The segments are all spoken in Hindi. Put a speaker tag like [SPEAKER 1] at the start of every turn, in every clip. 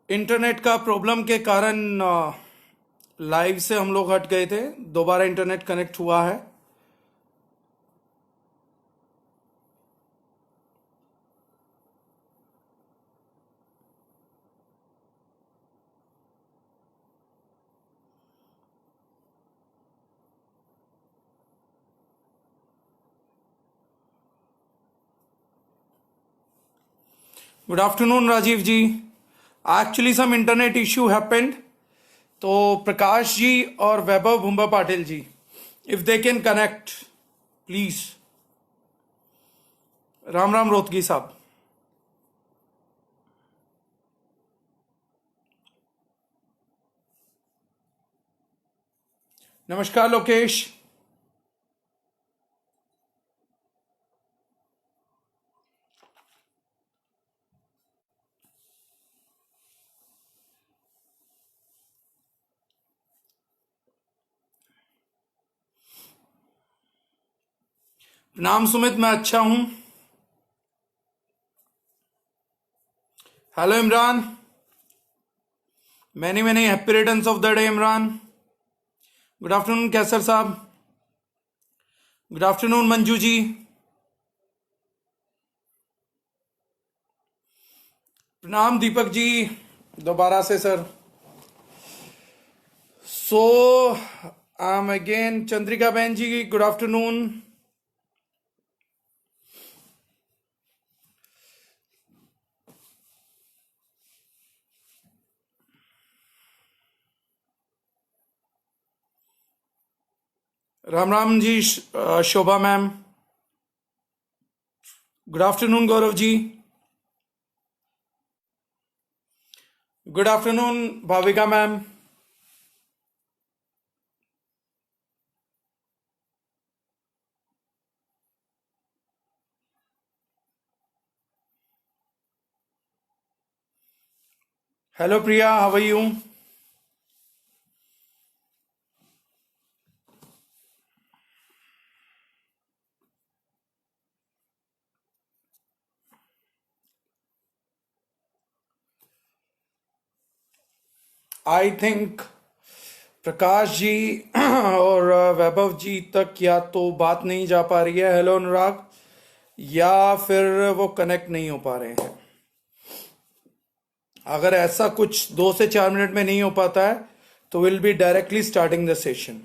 [SPEAKER 1] इंटरनेट का प्रॉब्लम के कारण लाइव से हम लोग हट गए थे। दोबारा इंटरनेट कनेक्ट हुआ है। Good afternoon Rajiv ji. Actually some internet issue happened, तो प्रकाश जी और Vaibhav Bhumba Patil ji, if they can connect please. Ram Ram Rohatgi साहब। नमस्कार लोकेश। प्रणाम सुमित, मैं अच्छा हूं। Hello Imran, many many happy returns of the day Imran. Good afternoon Kaiser साहब। Good afternoon Manju ji. प्रणाम दीपक जी, दोबारा से sir. So I am again. Chandrika बहन जी, good afternoon. Ram Ram ji. Shobha ma'am, good afternoon. Gaurav ji, good afternoon. Bhavika ma'am, hello Priya, how are you? I think Prakash ji और वैभव जी तक या तो बात नहीं जा पा रही है, हेलो अनुराग, या फिर वो कनेक्ट नहीं हो पा रहे हैं। अगर ऐसा कुछ 2 से 4 मिनट में नहीं हो पाता है तो will be directly starting the session.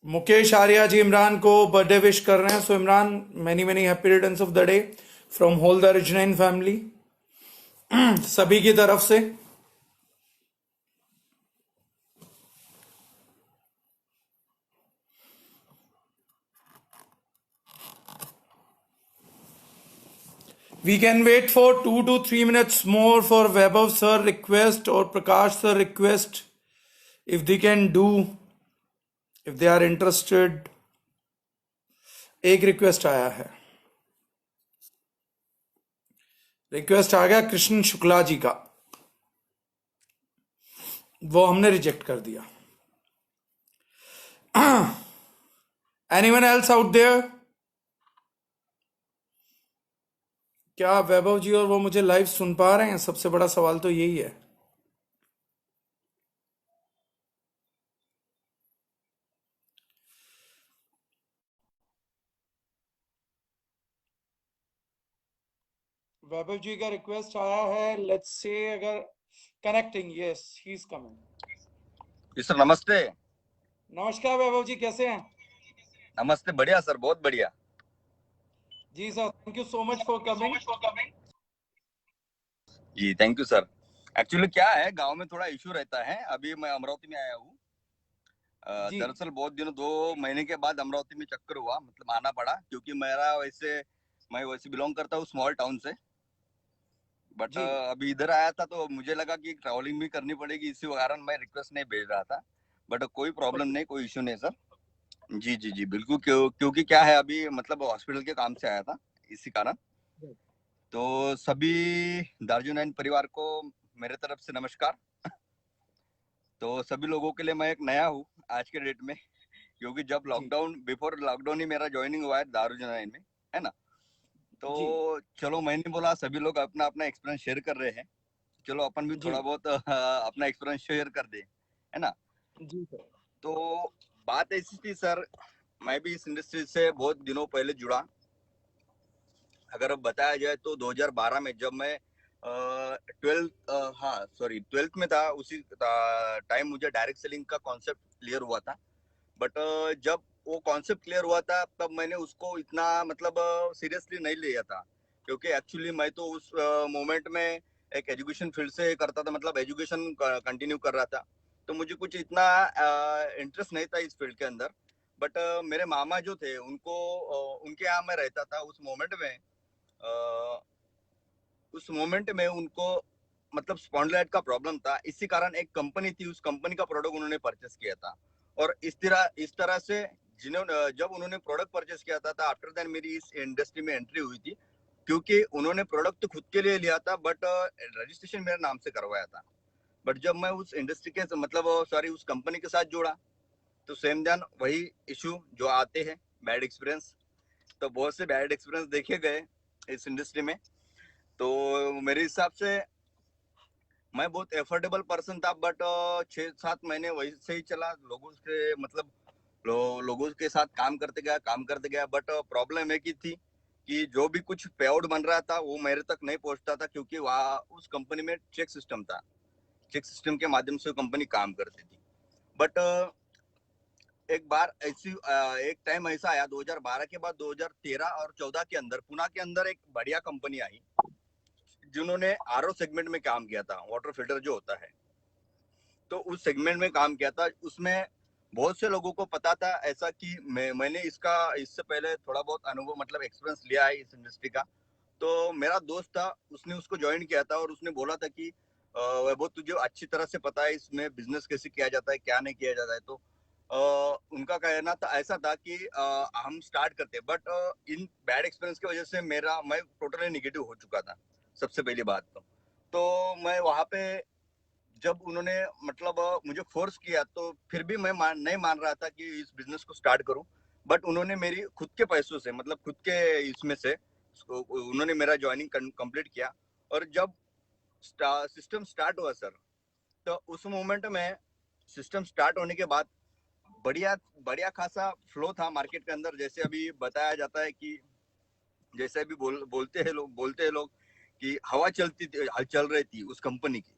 [SPEAKER 1] Mukesh Arya ji Imran को बर्थडे विश कर रहे हैं। So Imran, many many happy returns of the day from whole the original family, सभी की तरफ से। We can wait for 2 to 3 minutes more for Vaibhav sir request or Prakash sir request, if they can do, if they are interested। एक रिक्वेस्ट आया है, रिक्वेस्ट आ गया कृष्ण शुक्ला जी का, वो हमने रिजेक्ट कर दिया। Anyone else out there? क्या वैभव जी और वो मुझे लाइव सुन पा रहे हैं? सबसे बड़ा सवाल तो यही है। वैभव जी का रिक्वेस्ट आया है, लेट्स से अगर connecting, yes he is coming.
[SPEAKER 2] जी सर, नमस्ते।
[SPEAKER 1] नमस्कार वैभव जी, कैसे हैं?
[SPEAKER 2] नमस्ते, बढ़िया सर, बहुत बढ़िया।
[SPEAKER 1] जी sir, thank you so much for coming.
[SPEAKER 2] जी थैंक यू सर। एक्चुअली क्या है, गांव में थोड़ा इशू रहता है। अभी मैं अमरावती में आया हूँ।
[SPEAKER 1] जी
[SPEAKER 2] दरअसल बहुत दिनों 2 महीने के बाद अमरावती में चक्कर हुआ, मतलब आना पड़ा, क्योंकि मैं वैसे बिलोंग करता हूँ स्मॉल टाउन से। बट
[SPEAKER 1] जी
[SPEAKER 2] अभी इधर आया था तो मुझे लगा कि ट्रैवलिंग भी करनी पड़ेगी, इसी कारण मैं रिक्वेस्ट नहीं भेज रहा था। बट कोई प्रॉब्लम नहीं, कोई इशू नहीं सर। जी जी जी बिल्कुल, क्योंकि क्या है, अभी मतलब हॉस्पिटल के काम से आया था, इसी कारण। तो सभी दार्जुनैन परिवार को मेरे तरफ से नमस्कार। तो सभी लोगों के लिए मैं एक नया हूँ आज के डेट में, क्योंकि जब
[SPEAKER 1] जी
[SPEAKER 2] बिफोर लॉकडाउन ही मेरा ज्वाइनिंग हुआ है दारुजनाइन में, है ना। तो
[SPEAKER 1] जी
[SPEAKER 2] चलो मैंने बोला सभी लोग अपना अपना एक्सपीरियंस शेयर कर रहे हैं, चलो अपन भी
[SPEAKER 1] जी
[SPEAKER 2] थोड़ा बहुत अपना एक्सपीरियंस शेयर कर दे, है ना।
[SPEAKER 1] जी सर।
[SPEAKER 2] तो बात ऐसी थी सर, मैं भी इस इंडस्ट्री से बहुत दिनों पहले जुड़ा। अगर अब बताया जाए तो 2012 में जब मैं ट्वेल्थ हाँ सॉरी ट्वेल्थ में था, उसी टाइम मुझे डायरेक्ट सेलिंग का कॉन्सेप्ट क्लियर हुआ था। बट जब वो कॉन्सेप्ट क्लियर हुआ था तब मैंने उसको इतना मतलब सीरियसली नहीं लिया था, क्योंकि एक्चुअली मैं तो उस मोमेंट में एक एजुकेशन फील्ड से करता था, मतलब एजुकेशन कंटिन्यू कर रहा था। तो मुझे कुछ इतना इंटरेस्ट नहीं था इस फील्ड के अंदर। बट मेरे मामा जो थे उनको उनके यहाँ मैं रहता था उस मोमेंट में। अ, उस मोमेंट में उनको मतलब स्पॉन्डिलाइट का प्रॉब्लम था, इसी कारण एक कंपनी थी, उस कंपनी का प्रोडक्ट उन्होंने परचेस किया था। और इस तरह से जिन्होंने जब उन्होंने प्रोडक्ट परचेस किया था आफ्टर दैन मेरी इस इंडस्ट्री में एंट्री हुई थी, क्योंकि उन्होंने प्रोडक्ट तो खुद के लिए लिया था बट रजिस्ट्रेशन मेरे नाम से करवाया था। बट जब मैं उस इंडस्ट्री के मतलब सॉरी उस कंपनी के साथ जुड़ा, तो सेम देन वही इशू जो आते हैं, बैड एक्सपीरियंस। तो बहुत से बैड एक्सपीरियंस देखे गए इस इंडस्ट्री में। तो मेरे हिसाब से मैं बहुत एफोर्डेबल पर्सन था, बट 6-7 महीने वही से ही चला, लोगों के मतलब लोगों के साथ काम करते गया। बट प्रॉब्लम एक ही थी कि जो भी कुछ पे आउट बन रहा था वो मेरे तक नहीं पहुंचता था, क्योंकि वहाँ उस कंपनी में चेक सिस्टम था, चेक सिस्टम के माध्यम से कंपनी काम करती थी। बट एक बार एक टाइम ऐसा आया 2012 के बाद 2013 और 14 के अंदर पुणे के अंदर एक बढ़िया कंपनी आई, जिन्होंने आरओ सेगमेंट में काम किया था, वाटर फिल्टर जो होता है। तो उस सेगमेंट में काम किया था, उसमें बहुत से लोगों को पता था ऐसा कि मैंने इससे पहले थोड़ा बहुत अनुभव मतलब एक्सपीरियंस लिया है इस इंडस्ट्री का। तो मेरा दोस्त था, उसने उसको ज्वाइन किया था और उसने बोला था कि वैभव तुझे अच्छी तरह से पता है इसमें बिजनेस कैसे किया जाता है, क्या नहीं किया जाता है। तो उनका कहना था ऐसा था कि हम स्टार्ट करते, बट इन बैड एक्सपीरियंस की वजह से मैं टोटली निगेटिव हो चुका था, सबसे पहली बात तो मैं वहां पे जब उन्होंने मतलब मुझे फोर्स किया, तो फिर भी मैं नहीं मान रहा था कि इस बिजनेस को स्टार्ट करूं। बट उन्होंने मेरी खुद के पैसों से मतलब खुद के इसमें से उन्होंने मेरा ज्वाइनिंग कंप्लीट किया। और जब सिस्टम स्टार्ट हुआ सर, तो उस मोमेंट में सिस्टम स्टार्ट होने के बाद बढ़िया बढ़िया खासा फ्लो था मार्केट के अंदर। जैसे अभी बताया जाता है कि जैसे अभी बोलते हैं लोग कि हवा चल रही थी उस कंपनी की।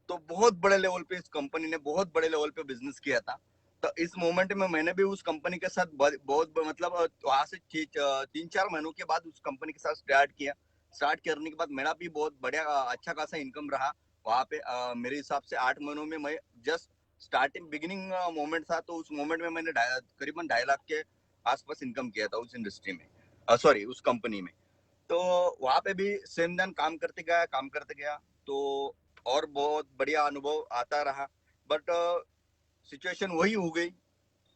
[SPEAKER 2] तो बहुत बड़े लेवल पे इस कंपनी ने बहुत बड़े लेवल पे बिजनेस किया था। तो इस मोमेंट में मैंने भी उस कंपनी के साथ बहुत मतलब वहां से 3-4 महीनों के बाद उस कंपनी के साथ स्टार्ट किया। स्टार्ट करने के बाद मेरा भी बहुत बढ़िया अच्छा खासा इनकम रहा वहां पे। मेरे हिसाब से 8 महीनों में मैं जस्ट स्टार्टिंग बिगिनिंग मोमेंट था, तो उस मोमेंट में मैंने करीबन 2.5 लाख के आसपास इनकम किया था उस इंडस्ट्री में, सॉरी उस कंपनी में। तो वहां पे भी सेम दिन काम करते गया तो और बहुत बढ़िया अनुभव आता रहा। बट सिचुएशन वही हो गई,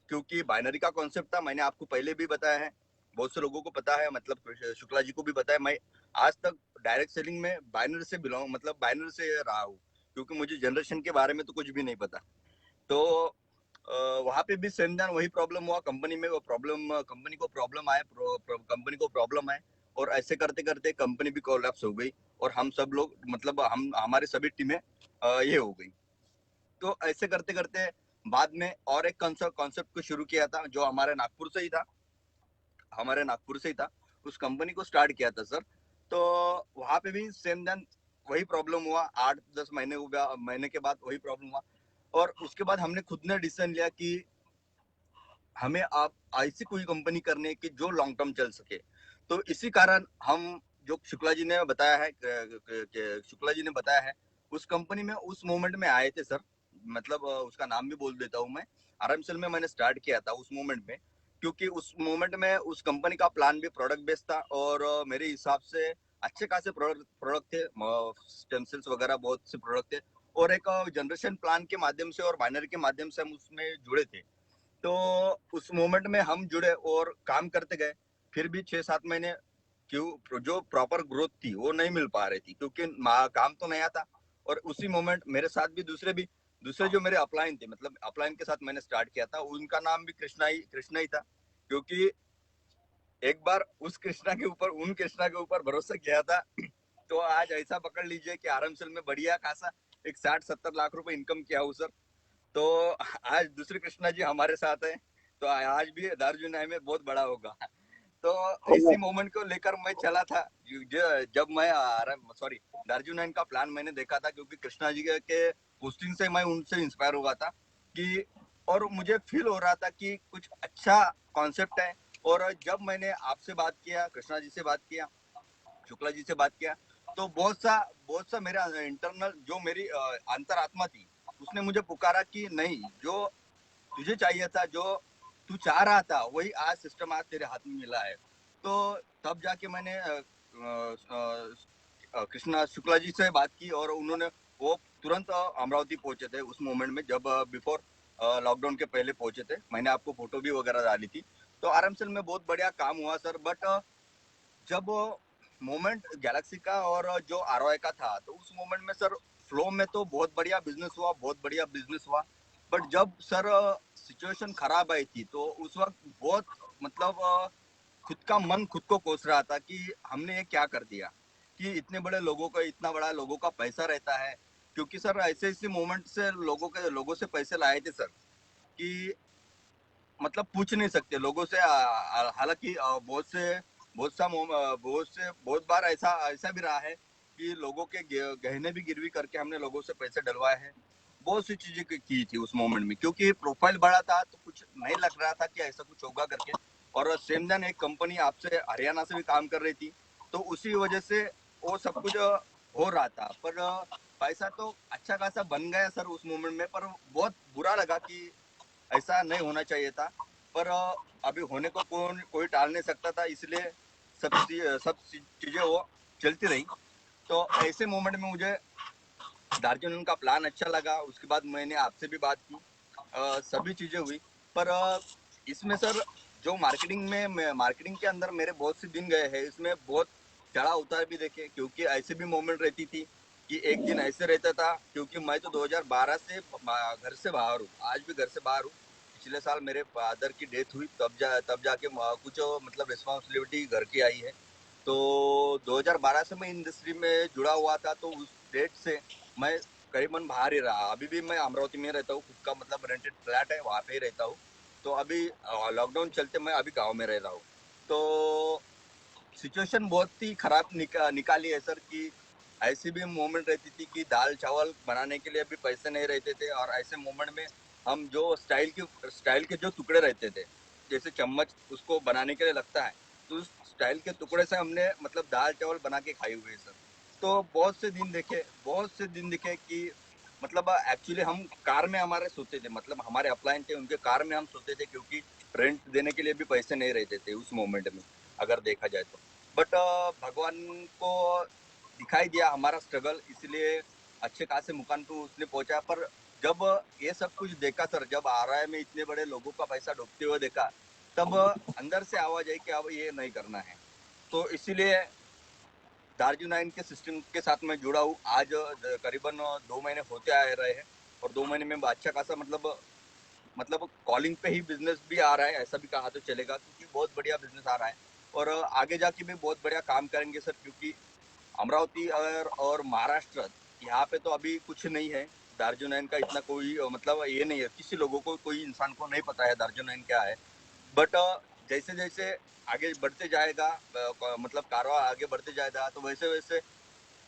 [SPEAKER 2] क्योंकि बाइनरी का कॉन्सेप्ट था, मैंने आपको पहले भी बताया है, बहुत से लोगों को पता है, मतलब शुक्ला जी को भी पता है। मैं आज तक डायरेक्ट सेलिंग में बाइनरी से बिलोंग मतलब बाइनरी से रहा हूँ, क्योंकि मुझे जनरेशन के बारे में तो कुछ भी नहीं पता। तो वहां पे भी सेम देन वही प्रॉब्लम हुआ कंपनी में, वो प्रॉब्लम कंपनी को प्रॉब्लम आए और ऐसे करते करते कंपनी भी कोलैप्स हो गई। और हम सब लोग मतलब हम हमारे सभी टीमें ये हो गई। तो ऐसे करते करते बाद में और एक कॉन्सेप्ट को शुरू किया था, जो हमारे नागपुर से ही था, उस कंपनी को स्टार्ट किया था सर। तो वहां पे भी सेम देन वही प्रॉब्लम हुआ, 8-10 महीने के बाद वही प्रॉब्लम हुआ। और उसके बाद हमने खुद ने डिसीजन लिया कि हमें आप ऐसी कोई कंपनी करनी है कि जो लॉन्ग टर्म चल सके। तो इसी कारण हम जो शुक्ला जी ने बताया है शुक्ला जी ने बताया है उस कंपनी में उस मोमेंट में आए थे सर। मतलब उसका नाम भी बोल देता हूँ मैं। आरएमसेल में मैंने स्टार्ट किया था उस मोमेंट में, क्योंकि उस मोमेंट में उस कंपनी का प्लान भी प्रोडक्ट बेस्ड था और मेरे हिसाब से अच्छे खासे प्रोडक्ट थे, स्टेम सेल्स वगैरह बहुत से प्रोडक्ट थे। और एक जनरेशन प्लान के माध्यम से और बाइनरी के माध्यम से हम उसमें जुड़े थे। तो उस मोमेंट में हम जुड़े और काम करते गए। फिर भी 6-7 महीने क्यों जो प्रॉपर ग्रोथ थी वो नहीं मिल पा रही थी, क्योंकि काम तो नया था। और उसी मोमेंट मेरे साथ भी दूसरे जो मेरे अपलाइन थे, मतलब अपलाइन के साथ मैंने स्टार्ट किया था, उनका नाम भी कृष्णा ही था। क्योंकि एक बार उस कृष्णा के ऊपर उन कृष्णा के ऊपर भरोसा किया था, तो आज ऐसा पकड़ लीजिए कि आरामसेल में बढ़िया खासा एक 60-70 लाख रुपए इनकम किया हूँ सर। तो आज दूसरे कृष्णा जी हमारे साथ है, तो आज भी दार्जिलिंग में बहुत बड़ा होगा। तो इसी मोमेंट को लेकर मैं चला था। जब मैं सॉरी दार्जिलिंग का प्लान मैंने देखा था, क्योंकि कृष्णा जी के पोस्टिंग से मैं उनसे इंस्पायर हुआ था कि, और मुझे फील हो रहा था कि कुछ अच्छा कॉन्सेप्ट है। और जब मैंने आपसे बात किया, कृष्णा जी से बात किया, शुक्ला जी से बात किया, तो बहुत सा मेरा इंटरनल जो मेरी अंतरात्मा थी, उसने मुझे पुकारा कि नहीं, जो तुझे चाहिए था, जो तू चाह रहा था, वही आज सिस्टम आज तेरे हाथ में मिला है। तो तब जाके मैंने कृष्णा शुक्ला जी से बात की, और उन्होंने वो तुरंत अमरावती पहुंचे थे उस मोमेंट में, जब बिफोर लॉकडाउन के पहले पहुंचे थे। मैंने आपको फोटो भी वगैरह डाली थी। तो आरामसेल में बहुत बढ़िया काम हुआ सर। बट जब मोमेंट गैलेक्सी का और जो आरओआई का था, तो उस मोमेंट में सर फ्लो में तो बहुत बढ़िया बिजनेस हुआ, बहुत बढ़िया बिजनेस हुआ। बट जब सर सिचुएशन खराब आई थी, तो उस वक्त बहुत मतलब खुद का मन खुद को कोस रहा था कि हमने ये क्या कर दिया, कि इतने बड़े लोगों का, इतना बड़ा लोगों का पैसा रहता है। क्योंकि सर ऐसे ऐसे मोमेंट से लोगों से पैसे लाए थे सर, कि मतलब पूछ नहीं सकते लोगों से। हालांकि बहुत बार ऐसा ऐसा भी रहा है कि लोगों के गहने भी गिरवी करके हमने लोगों से पैसे डलवाए हैं। बहुत सी चीजें की थी उस मोमेंट में, क्योंकि प्रोफाइल बड़ा था, तो कुछ नहीं लग रहा था कि ऐसा कुछ होगा करके। और सेम दिन एक कंपनी आपसे हरियाणा से भी काम कर रही थी, तो उसी वजह से वो सब कुछ हो रहा था। पर पैसा तो अच्छा खासा बन गया सर उस मोमेंट में। पर बहुत बुरा लगा कि ऐसा नहीं होना चाहिए था। पर अभी होने को कोई टाल नहीं सकता था, इसलिए सब चीजें वो चलती रही। तो ऐसे मोमेंट में मुझे दार्जिलिंग का प्लान अच्छा लगा। उसके बाद मैंने आपसे भी बात की, सभी चीजें हुई। पर इसमें सर जो मार्केटिंग के अंदर मेरे बहुत से दिन गए हैं, इसमें बहुत चढ़ाव उतार भी देखे। क्योंकि ऐसे भी मोमेंट रहती थी कि एक दिन ऐसे रहता था, क्योंकि मैं तो 2012 से घर से बाहर हूँ, आज भी घर से बाहर हूँ। पिछले साल मेरे फादर की डेथ हुई, तब जाके कुछ मतलब रिस्पॉन्सिबिलिटी घर की आई है। तो 2012 से मैं इंडस्ट्री में जुड़ा हुआ था, तो उस डेट से मैं करीबन बाहर ही रहा। अभी भी मैं अमरावती में रहता हूँ, खुद का मतलब रेंटेड फ्लैट है, वहाँ पे ही रहता हूँ। तो अभी लॉकडाउन चलते मैं अभी गांव में रह रहा हूँ। तो सिचुएशन बहुत ही खराब निकाली है सर, कि ऐसी भी मोमेंट रहती थी कि दाल चावल बनाने के लिए भी पैसे नहीं रहते थे। और ऐसे मोमेंट में हम जो स्टाइल के जो टुकड़े रहते थे, जैसे चम्मच उसको बनाने के लिए लगता है, तो उस स्टाइल के टुकड़े से हमने मतलब दाल चावल बना के खाई हुई है सर। तो बहुत से दिन दिखे कि मतलब एक्चुअली हम कार में हमारे सोते थे, मतलब हमारे अपलाइन थे, उनके कार में हम सोते थे, क्योंकि रेंट देने के लिए भी पैसे नहीं रहते थे उस मोमेंट में, अगर देखा जाए तो। बट भगवान को दिखाई दिया हमारा स्ट्रगल, इसलिए अच्छे खासे मुकाम पे उसने पहुंचा। पर जब ये सब कुछ देखा सर, जब आरआई में इतने बड़े लोगों का पैसा डूबते हुए देखा, तब अंदर से आवाज आई कि अब ये नहीं करना है। तो इसीलिए दार्जिलिंग के सिस्टम के साथ मैं जुड़ा हूँ। आज करीबन 2 महीने होते आ रहे हैं, और 2 महीने में अच्छा खासा मतलब कॉलिंग पे ही बिजनेस भी आ रहा है, ऐसा भी कहा तो चलेगा, क्योंकि बहुत बढ़िया बिजनेस आ रहा है। और आगे जाके भी बहुत बढ़िया काम करेंगे सर, क्योंकि अमरावती और महाराष्ट्र, यहाँ पे तो अभी कुछ नहीं है। दार्जिलिंग का इतना कोई मतलब ये नहीं है, किसी लोगों को, कोई इंसान को नहीं पता है दार्जिलिंग क्या है। बट जैसे जैसे आगे बढ़ते जाएगा, मतलब कारवा आगे बढ़ते जाएगा, तो वैसे वैसे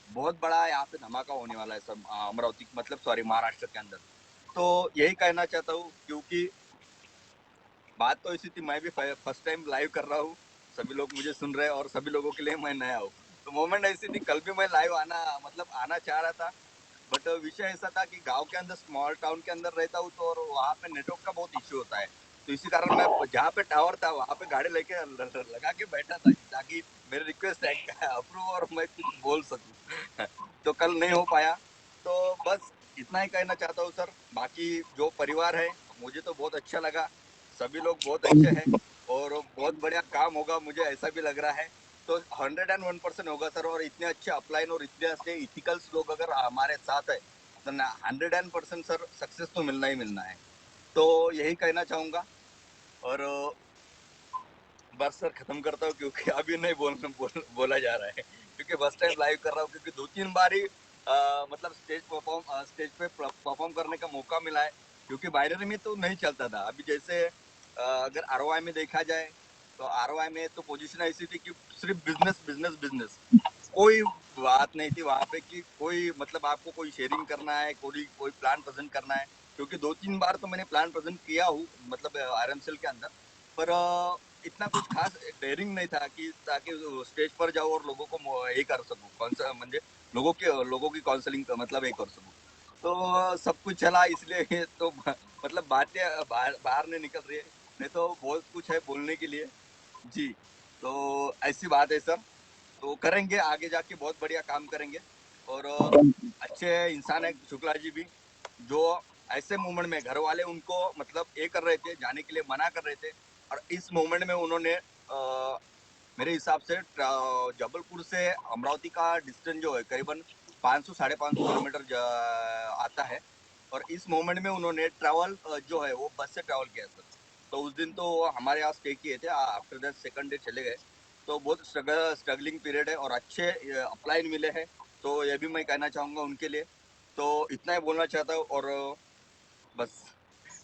[SPEAKER 2] बहुत बड़ा यहाँ पे धमाका होने वाला है सब अमरावती मतलब सॉरी महाराष्ट्र के अंदर। तो यही कहना चाहता हूँ, क्योंकि बात तो ऐसी थी, मैं भी फर्स्ट टाइम लाइव कर रहा हूँ, सभी लोग मुझे सुन रहे हैं, और सभी लोगों के लिए मैं नया हूँ। तो मोमेंट ऐसी थी, कल भी मैं लाइव आना चाह रहा था। बट विषय ऐसा था कि गांव के अंदर, स्मॉल टाउन के अंदर रहता हूँ, तो और वहाँ पे नेटवर्क का बहुत इश्यू होता है। तो इसी कारण मैं जहाँ पे टावर था वहाँ पे गाड़ी लेके लगा के बैठा था, ताकि मेरी रिक्वेस्ट अप्रूव और मैं कुछ बोल सकूं। तो कल नहीं हो पाया। तो बस इतना ही कहना चाहता हूँ सर। बाकी जो परिवार है, मुझे तो बहुत अच्छा लगा, सभी लोग बहुत अच्छे हैं, और बहुत बढ़िया काम होगा, मुझे ऐसा भी लग रहा है। तो 101% होगा सर। और इतने अच्छे अपलाइन और इतने अच्छे इथिकल्स लोग अगर हमारे साथ है, तो 100% सर सक्सेस तो मिलना ही मिलना है। तो यही कहना चाहूंगा। और बात सर खत्म करता हूँ, क्योंकि अभी नहीं बोला जा रहा है, क्योंकि फर्स्ट टाइम लाइव कर रहा हूँ, क्योंकि 2-3 बार ही मतलब स्टेज पे परफॉर्म करने का मौका मिला है, क्योंकि बाइनरी में तो नहीं चलता था। अभी जैसे अगर आरओआई में देखा जाए, तो आरओआई में तो पोजीशन ऐसी थी कि सिर्फ बिजनेस बिजनेस बिजनेस, कोई बात नहीं थी वहां पे कि कोई मतलब आपको कोई शेयरिंग करना है, कोई कोई प्लान प्रेजेंट करना है, क्योंकि 2-3 बार तो मैंने प्लान प्रेजेंट किया हूँ, मतलब आरएम सेल के अंदर, पर इतना कुछ खास डेयरिंग नहीं था कि ताकि स्टेज पर जाओ और लोगों को ये कर सकूं, कौन सा म्हणजे लोगों की काउंसलिंग मतलब ये कर सकूं। तो सब कुछ चला, इसलिए तो मतलब बातें बाहर नहीं निकल रही है, नहीं तो बहुत कुछ है बोलने के लिए। जी, तो ऐसी बात है सर। तो करेंगे आगे जाके, बहुत बढ़िया काम करेंगे। और अच्छे इंसान है शुक्ला जी भी, जो ऐसे मोमेंट में घर वाले उनको मतलब ये कर रहे थे, जाने के लिए मना कर रहे थे, और इस मोमेंट में उन्होंने मेरे हिसाब से जबलपुर से अमरावती का डिस्टेंस जो है करीबन 500 550 किलोमीटर आता है, और इस मोमेंट में उन्होंने ट्रैवल जो है वो बस से ट्रैवल किया सर। तो उस दिन तो हमारे यहाँ स्टे किए थे, आफ्टर दैट सेकंड डे चले गए। तो बहुत स्ट्रगलिंग पीरियड है, और अच्छे अप्लाई मिले हैं, तो ये भी मैं कहना चाहूंगा उनके लिए। तो इतना ही बोलना चाहता हूँ, और बस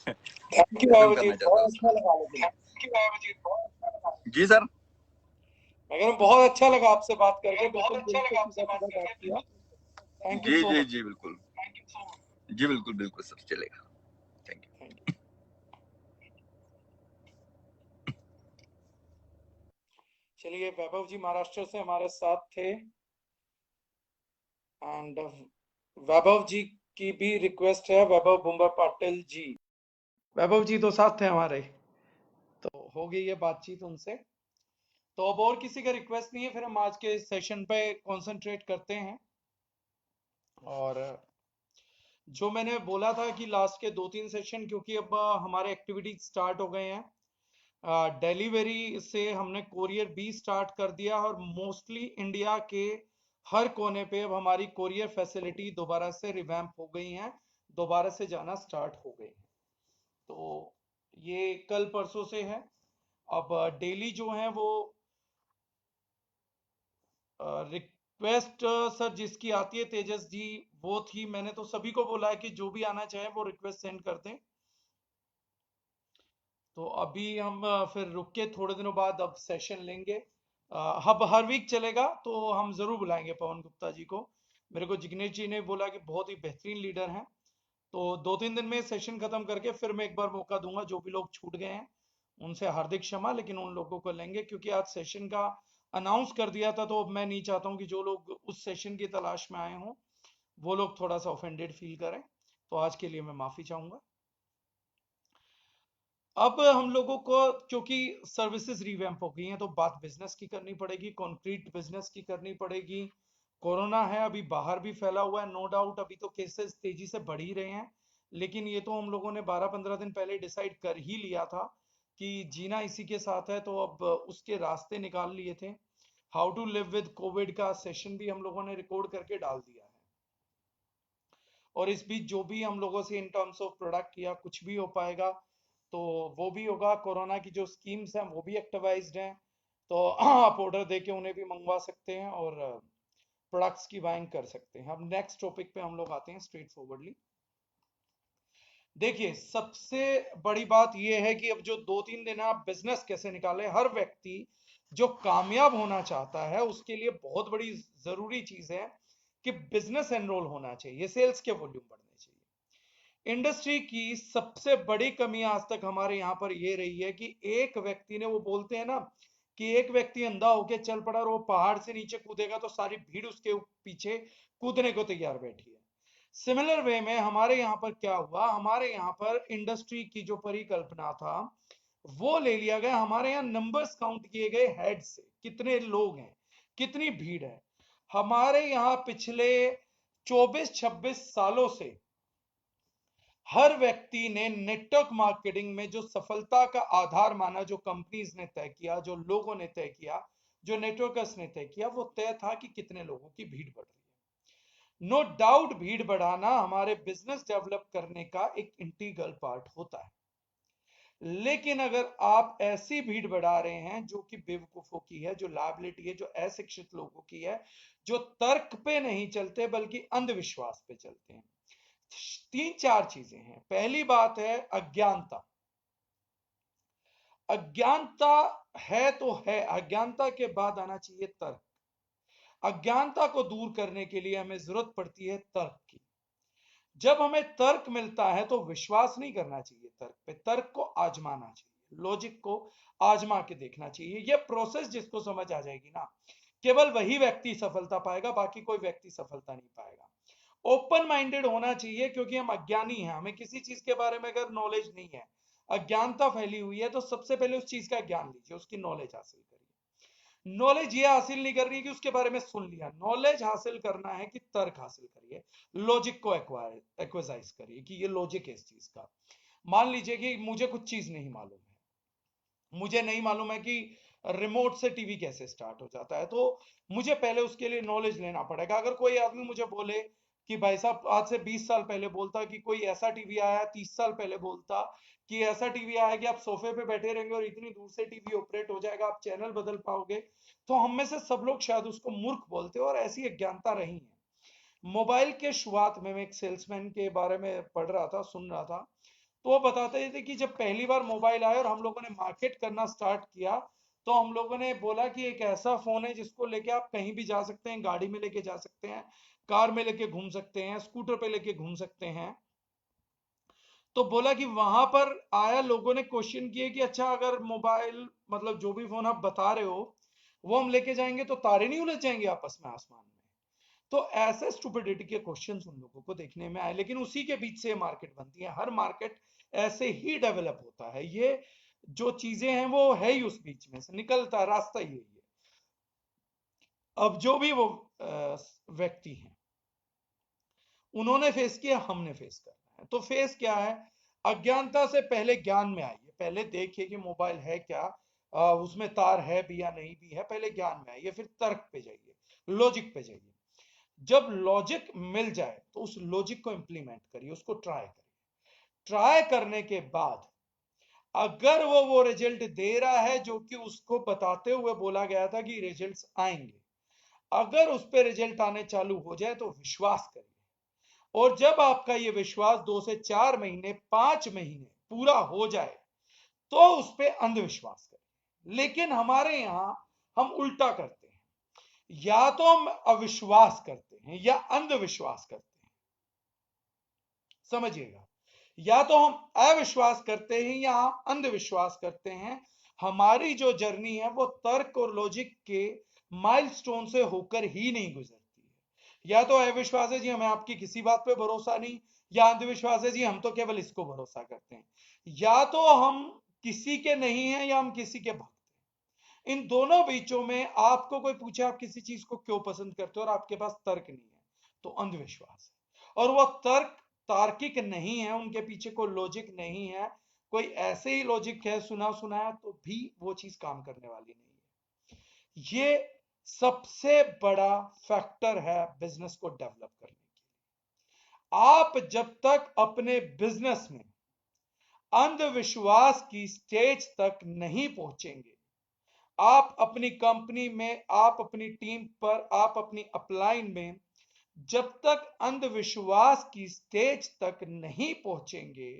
[SPEAKER 3] थैंक यू
[SPEAKER 2] खत्म
[SPEAKER 3] बाबू जी,
[SPEAKER 2] करना चाहता
[SPEAKER 3] बहुत
[SPEAKER 2] हूँ
[SPEAKER 3] अच्छा
[SPEAKER 2] सर।
[SPEAKER 3] लगा लेकिन
[SPEAKER 2] जी सर।
[SPEAKER 3] मैं कह रहा हूँ बहुत अच्छा लगा आपसे बात करके, बिल्कुल दिल से सीधा सीधा बात किया। थैंक यू
[SPEAKER 2] जी
[SPEAKER 3] सो
[SPEAKER 2] जी
[SPEAKER 3] मच।
[SPEAKER 2] जी बिल्कुल। जी बिल्कुल बिल्कुल सर, चलेगा। Thank you.
[SPEAKER 3] Thank you. चलिए, वैभव जी महाराष्ट्र से हमारे साथ थे, एंड वैभव जी की भी रिक्वेस्ट है, वैभव बुम्बा पाटिल जी। वैभव जी तो साथ थे हमारे, तो हो गई है बातचीत उनसे। तो अब और किसी का रिक्वेस्ट नहीं है, फिर हम आज के सेशन पे कंसंट्रेट करते हैं। और जो मैंने बोला था कि लास्ट के 2-3 सेशन, क्योंकि अब हमारे एक्टिविटीज स्टार्ट हो गए हैं, डिलीवरी से हमने कोरियर भी स्टार्ट कर दिया, और मोस्टली इंडिया के हर कोने पे अब हमारी कोरियर फैसिलिटी दोबारा से रिवैम्प हो गई हैं, दोबारा से जाना स्टार्ट हो गई। तो ये कल परसों से है। अब डेली जो है वो रिक्वेस्ट सर जिसकी आती है, तेजस जी वो थी, मैंने तो सभी को बोला है कि जो भी आना चाहे वो रिक्वेस्ट सेंड कर दें। तो अभी हम फिर रुक के थोड़े दिनों बाद अब सेशन लेंगे। अब हर वीक चलेगा, तो हम जरूर बुलाएंगे पवन गुप्ता जी को। मेरे को जिग्नेश जी ने बोला कि बहुत ही बेहतरीन लीडर हैं। तो 2-3 दिन में सेशन खत्म करके फिर मैं एक बार मौका दूंगा, जो भी लोग छूट गए हैं उनसे हार्दिक क्षमा, लेकिन उन लोगों को लेंगे, क्योंकि आज सेशन का अनाउंस कर दिया था, तो अब मैं नहीं चाहता हूं कि जो लोग उस सेशन की तलाश में आए हों वो लोग थोड़ा सा ऑफेंडेड फील करें। तो आज के लिए मैं माफी चाहूंगा। अब हम लोगों को, क्योंकि सर्विसेज रिवैम्प हो गई हैं, तो बात बिजनेस की करनी पड़ेगी, कॉन्क्रीट बिजनेस की करनी पड़ेगी। कोरोना है, अभी बाहर भी फैला हुआ है, नो डाउट। अभी तो केसेस तेजी से बढ़ ही रहे हैं, लेकिन ये तो हम लोगों ने 12-15 दिन पहले डिसाइड कर ही लिया था कि जीना इसी के साथ है, तो अब उसके रास्ते निकाल लिए थे। How to live with covid का सेशन भी हम लोगों ने रिकॉर्ड करके डाल दिया है। और इस बीच जो भी हम लोगों से इन टर्म्स ऑफ प्रोडक्ट या कुछ भी हो पाएगा, तो वो भी होगा। कोरोना की जो स्कीम्स हैं वो भी एक्टिवाइज्ड हैं, तो आप ऑर्डर देके उन्हें भी मंगवा सकते हैं और प्रोडक्ट्स की बाइंग कर सकते हैं। अब नेक्स्ट टॉपिक पे हम लोग आते हैं स्ट्रेट फॉरवर्डली। देखिए, सबसे बड़ी बात यह है कि अब जो 2-3 दिन आप बिजनेस कैसे निकाले, हर व्यक्ति जो कामयाब होना चाहता है उसके लिए बहुत बड़ी जरूरी चीज है कि बिजनेस एनरोल होना चाहिए, सेल्स के वॉल्यूम बढ़ने चाहिए। इंडस्ट्री की सबसे बड़ी कमी आज तक हमारे यहाँ पर यह रही है कि एक व्यक्ति ने, वो बोलते हैं ना कि एक व्यक्ति अंधा होके चल पड़ा और वो पहाड़ से नीचे कूदेगा तो सारी भीड़ उसके पीछे कूदने को तैयार बैठी है। सिमिलर वे में हमारे यहाँ पर क्या हुआ, हमारे यहाँ पर इंडस्ट्री की जो परिकल्पना था वो ले लिया गया। हमारे यहाँ नंबर्स काउंट किए गए हेड से, कितने लोग हैं, कितनी भीड़ है। हमारे यहाँ पिछले 24-26 सालों से हर व्यक्ति ने नेटवर्क मार्केटिंग में जो सफलता का आधार माना, जो कंपनीज ने तय किया, जो लोगों ने तय किया, जो नेटवर्कर्स ने तय किया, वो तय था कि कितने लोगों की भीड़ बढ़ रही है। नो डाउट भीड़ बढ़ाना हमारे बिजनेस डेवलप करने का एक इंटीग्रल पार्ट होता है, लेकिन अगर आप ऐसी भीड़ बढ़ा रहे हैं जो कि बेवकूफों की है, जो लायबिलिटी है, जो अशिक्षित लोगों की है, जो तर्क पे नहीं चलते बल्कि अंधविश्वास पे चलते हैं। तीन चार चीजें हैं। पहली बात है अज्ञानता। अज्ञानता है तो है, अज्ञानता के बाद आना चाहिए तर्क। अज्ञानता को दूर करने के लिए हमें जरूरत पड़ती है तर्क की। जब हमें तर्क मिलता है तो विश्वास नहीं करना चाहिए तर्क पे, तर्क को आजमाना चाहिए, लॉजिक को आजमा के देखना चाहिए। यह प्रोसेस जिसको समझ आ जाएगी ना, केवल वही व्यक्ति सफलता पाएगा, बाकी कोई व्यक्ति सफलता नहीं पाएगा। ओपन माइंडेड होना चाहिए, क्योंकि हम अज्ञानी हैं, हमें किसी चीज के बारे में अगर नॉलेज नहीं है, अज्ञानता फैली हुई है, तो सबसे पहले उस चीज का ज्ञान लीजिए, उसकी नॉलेज हासिल करिए। नॉलेज ये हासिल नहीं कर रही कि उसके बारे में सुन लिया, नॉलेज हासिल करना है कि तर्क हासिल करिए, लॉजिक को एक्वाइज करिए कि ये लॉजिक है इस चीज का। मान लीजिए कि मुझे कुछ चीज नहीं मालूम है, मुझे नहीं मालूम है कि रिमोट से टीवी कैसे स्टार्ट हो जाता है, तो मुझे पहले उसके लिए नॉलेज लेना पड़ेगा। अगर कोई आदमी मुझे बोले कि भाई साहब आज से 20 साल पहले बोलता कि कोई ऐसा टीवी आया, 30 साल पहले बोलता कि ऐसा टीवी आया कि आप सोफे पे बैठे रहेंगे और इतनी दूर से टीवी ऑपरेट हो जाएगा, आप चैनल बदल पाओगे, तो हम में से सब लोग शायद उसको मूर्ख बोलते, और ऐसी अज्ञानता रही है। मोबाइल के शुरुआत में मैं एक सेल्समैन के बारे में पढ़ रहा था, सुन रहा था, तो वो बताते थे कि जब पहली बार मोबाइल आया और हम लोगों ने मार्केट करना स्टार्ट किया, तो हम लोगों ने बोला कि एक ऐसा फोन है जिसको लेके आप कहीं भी जा सकते हैं, गाड़ी में लेके जा सकते हैं, कार में लेके घूम सकते हैं, स्कूटर पे लेके घूम सकते हैं। तो बोला कि वहां पर आया, लोगों ने क्वेश्चन किए कि अच्छा अगर मोबाइल मतलब जो भी फोन आप बता रहे हो वो हम लेके जाएंगे तो तारे नहीं उलझ जाएंगे आपस में आसमान में। तो ऐसे स्टुपिडिटी के क्वेश्चंस उन लोगों को देखने में आए, लेकिन उसी के बीच से मार्केट बनती है, हर मार्केट ऐसे ही डेवलप होता है। ये जो चीजें हैं वो है ही उस बीच में से निकलता है, रास्ता ही है। अब जो भी वो व्यक्ति हैं, उन्होंने फेस किया, हमने फेस करना है। तो फेस क्या है? अज्ञानता से पहले ज्ञान में आइए, पहले देखिए कि मोबाइल है क्या, उसमें तार है भी या नहीं भी है, पहले ज्ञान में आइए, फिर तर्क पे जाइए, लॉजिक पे जाइए। जब लॉजिक मिल जाए तो उस लॉजिक को इंप्लीमेंट करिए, उसको ट्राई करिए। ट्राई करने के बाद अगर वो रिजल्ट दे रहा है जो कि उसको बताते हुए बोला गया था कि रिजल्ट्स आएंगे, अगर उस पर रिजल्ट आने चालू हो जाए तो विश्वास करिए। और जब आपका ये विश्वास 2 से 4 महीने, 5 महीने पूरा हो जाए, तो उस पर अंधविश्वास करिए। लेकिन हमारे यहां हम उल्टा करते हैं, या तो हम अविश्वास करते हैं या अंधविश्वास करते हैं। समझिएगा, या तो हम अविश्वास करते हैं या अंधविश्वास करते हैं। हमारी जो जर्नी है वो तर्क और लॉजिक के माइलस्टोन से होकर ही नहीं गुजरती है। या तो अविश्वास है जी हमें आपकी किसी बात पे भरोसा नहीं, या अंधविश्वास है जी हम तो केवल इसको भरोसा करते हैं। या तो हम किसी के नहीं हैं या हम किसी के भक्त हैं। इन दोनों बीचों में आपको कोई पूछे आप किसी चीज को क्यों पसंद करते हो और आपके पास तर्क नहीं है, तो अंधविश्वास है। और वो तर्क तार्किक नहीं है, उनके पीछे कोई लॉजिक नहीं है, कोई ऐसे ही लॉजिक है सुना सुनाया, तो भी वो चीज काम करने वाली नहीं है। ये सबसे बड़ा फैक्टर है बिजनेस को डेवलप करने के। आप जब तक अपने बिजनेस में अंधविश्वास की स्टेज तक नहीं पहुंचेंगे, आप अपनी कंपनी में, आप अपनी टीम पर, आप अपनी अपलाइन में जब तक अंधविश्वास की स्टेज तक नहीं पहुंचेंगे,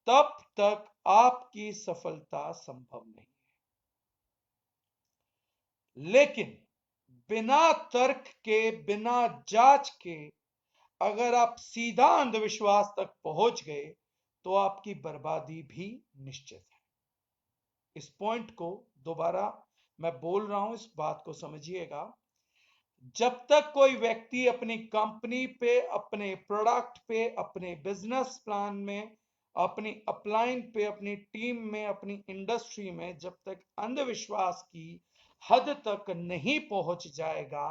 [SPEAKER 3] तब तक आपकी सफलता संभव नहीं है। लेकिन बिना तर्क के, बिना जांच के अगर आप सीधा अंधविश्वास तक पहुंच गए, तो आपकी बर्बादी भी निश्चित है। इस पॉइंट को दोबारा मैं बोल रहा हूं, इस बात को समझिएगा। जब तक कोई व्यक्ति अपनी कंपनी पे, अपने प्रोडक्ट पे, अपने बिजनेस प्लान में, अपनी अपलाइन पे, अपनी टीम में, अपनी इंडस्ट्री में जब तक अंधविश्वास की हद तक नहीं पहुंच जाएगा,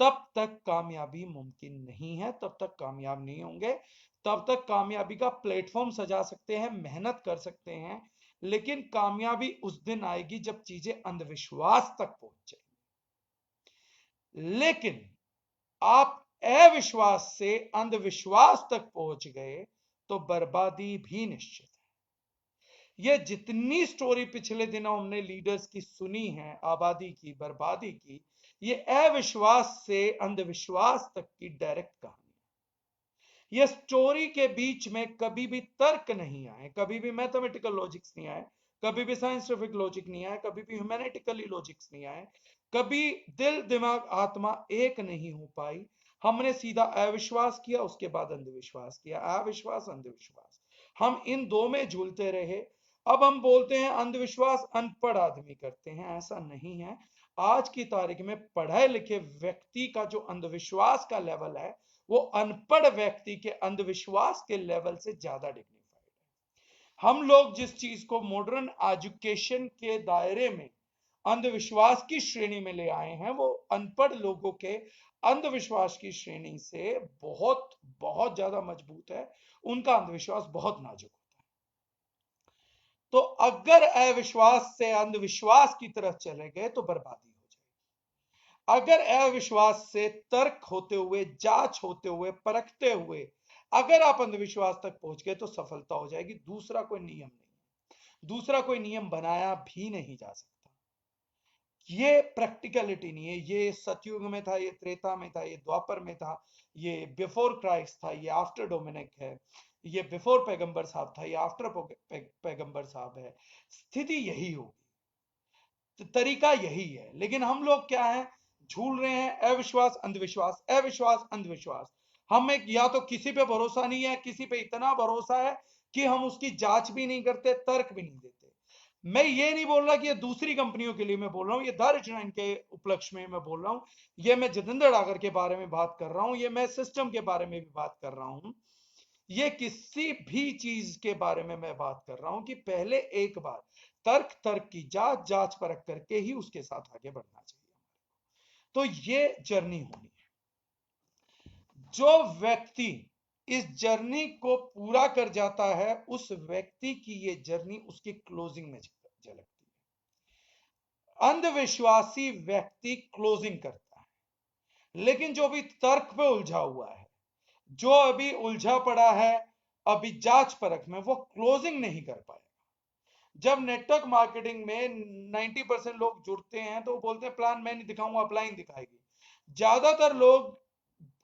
[SPEAKER 3] तब तक कामयाबी मुमकिन नहीं है, तब तक कामयाब नहीं होंगे। तब तक कामयाबी का प्लेटफॉर्म सजा सकते हैं, मेहनत कर सकते हैं, लेकिन कामयाबी उस दिन आएगी जब चीजें अंधविश्वास तक पहुंच जाए। लेकिन आप अविश्वास से अंधविश्वास तक पहुंच गए तो बर्बादी भी निश्चित ये जितनी स्टोरी पिछले दिनों हमने लीडर्स की सुनी है, आबादी की, बर्बादी की, ये अविश्वास से अंधविश्वास तक की डायरेक्ट कहानी। ये स्टोरी के बीच में कभी भी तर्क नहीं आए, कभी भी मैथमेटिकल लॉजिक्स नहीं आए, कभी भी साइंटिफिक लॉजिक नहीं आए, कभी भी ह्यूमैनिटिकली लॉजिक्स नहीं आए, कभी दिल दिमाग आत्मा एक नहीं हो पाई। हमने सीधा अविश्वास किया, उसके बाद अंधविश्वास किया, अविश्वास अंधविश्वास, हम इन दो में झूलते रहे। अब हम बोलते हैं अंधविश्वास अनपढ़ आदमी करते हैं, ऐसा नहीं है। आज की तारीख में पढ़े लिखे व्यक्ति का जो अंधविश्वास का लेवल है वो अनपढ़ व्यक्ति के अंधविश्वास के लेवल से ज्यादा डिग्निफाइड है। हम लोग जिस चीज को मॉडर्न एजुकेशन के दायरे में अंधविश्वास की श्रेणी में ले आए हैं, वो अनपढ़ लोगों के अंधविश्वास की श्रेणी से बहुत बहुत ज्यादा मजबूत है। उनका अंधविश्वास बहुत नाजुक होता है। तो अगर अविश्वास से अंधविश्वास की तरफ चले गए तो बर्बादी हो जाएगी। अगर अविश्वास से तर्क होते हुए, जांच होते हुए, परखते हुए अगर आप अंधविश्वास तक पहुंच गए तो सफलता हो जाएगी। दूसरा कोई नियम नहीं है, दूसरा कोई नियम बनाया भी नहीं जा सकता। ये प्रैक्टिकलिटी नहीं है। ये सतयुग में था, ये त्रेता में था, ये द्वापर में था, ये बिफोर क्राइस्ट था, ये आफ्टर डोमिनिक है, ये बिफोर पैगंबर साहब था, ये आफ्टर पैगंबर साहब है। स्थिति यही होगी, तरीका यही है। लेकिन हम लोग क्या है, झूल रहे हैं, अविश्वास अंधविश्वास, अविश्वास अंधविश्वास। हमें या तो किसी पे भरोसा नहीं है, किसी पे इतना भरोसा है कि हम उसकी जांच भी नहीं करते, तर्क भी नहीं देते। मैं ये नहीं बोल रहा कि ये दूसरी कंपनियों के लिए मैं बोल रहा हूं, ये दारुल के उपलक्ष्य में मैं बोल रहा हूं, ये मैं जितेंद्र डागर के बारे में बात कर रहा हूं, ये मैं सिस्टम के बारे में भी बात कर रहा हूं, ये किसी भी चीज के बारे में मैं बात कर रहा हूं कि पहले एक बार तर्क तर्क की जांच जांच परख करके ही उसके साथ आगे बढ़ना चाहिए। तो ये जर्नी होनी है। जो व्यक्ति इस जर्नी को पूरा कर जाता है, उस व्यक्ति की ये जर्नी उसकी क्लोजिंग में झलकती है। अंधविश्वासी व्यक्ति क्लोजिंग करता है, लेकिन जो भी तर्क पे उलझा हुआ है, जो अभी उलझा पड़ा है अभी जांच परख में, वो क्लोजिंग नहीं कर पाएगा। जब नेटवर्क मार्केटिंग में 90% लोग जुड़ते हैं तो वो बोलते हैं प्लान मैं नहीं दिखाऊंगा, अपलाइन दिखाएगी। ज्यादातर लोग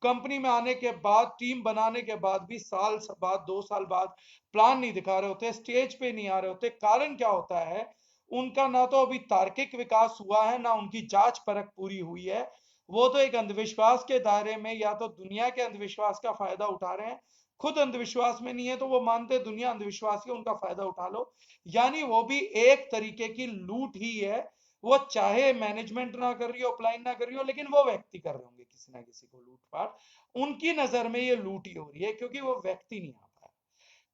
[SPEAKER 3] कंपनी में आने के बाद, टीम बनाने के बाद भी साल बाद, 2 साल बाद प्लान नहीं दिखा रहे होते, स्टेज पे नहीं आ रहे होते। कारण क्या होता है, उनका ना तो अभी तार्किक विकास हुआ है, ना उनकी जांच परख पूरी हुई है। वो तो एक अंधविश्वास के दायरे में, या तो दुनिया के अंधविश्वास का फायदा उठा रहे हैं, खुद अंधविश्वास में नहीं है तो वो मानते दुनिया अंधविश्वास है, उनका फायदा उठा लो। यानी वो भी एक तरीके की लूट ही है। वो चाहे मैनेजमेंट ना कर रही हो, अपलाइन ना कर रही हो, लेकिन वो व्यक्ति कर रहे होंगे किसी ना किसी को लूटपाट। उनकी नजर में ये लूट ही हो रही है, क्योंकि वो व्यक्ति नहीं आ पाया।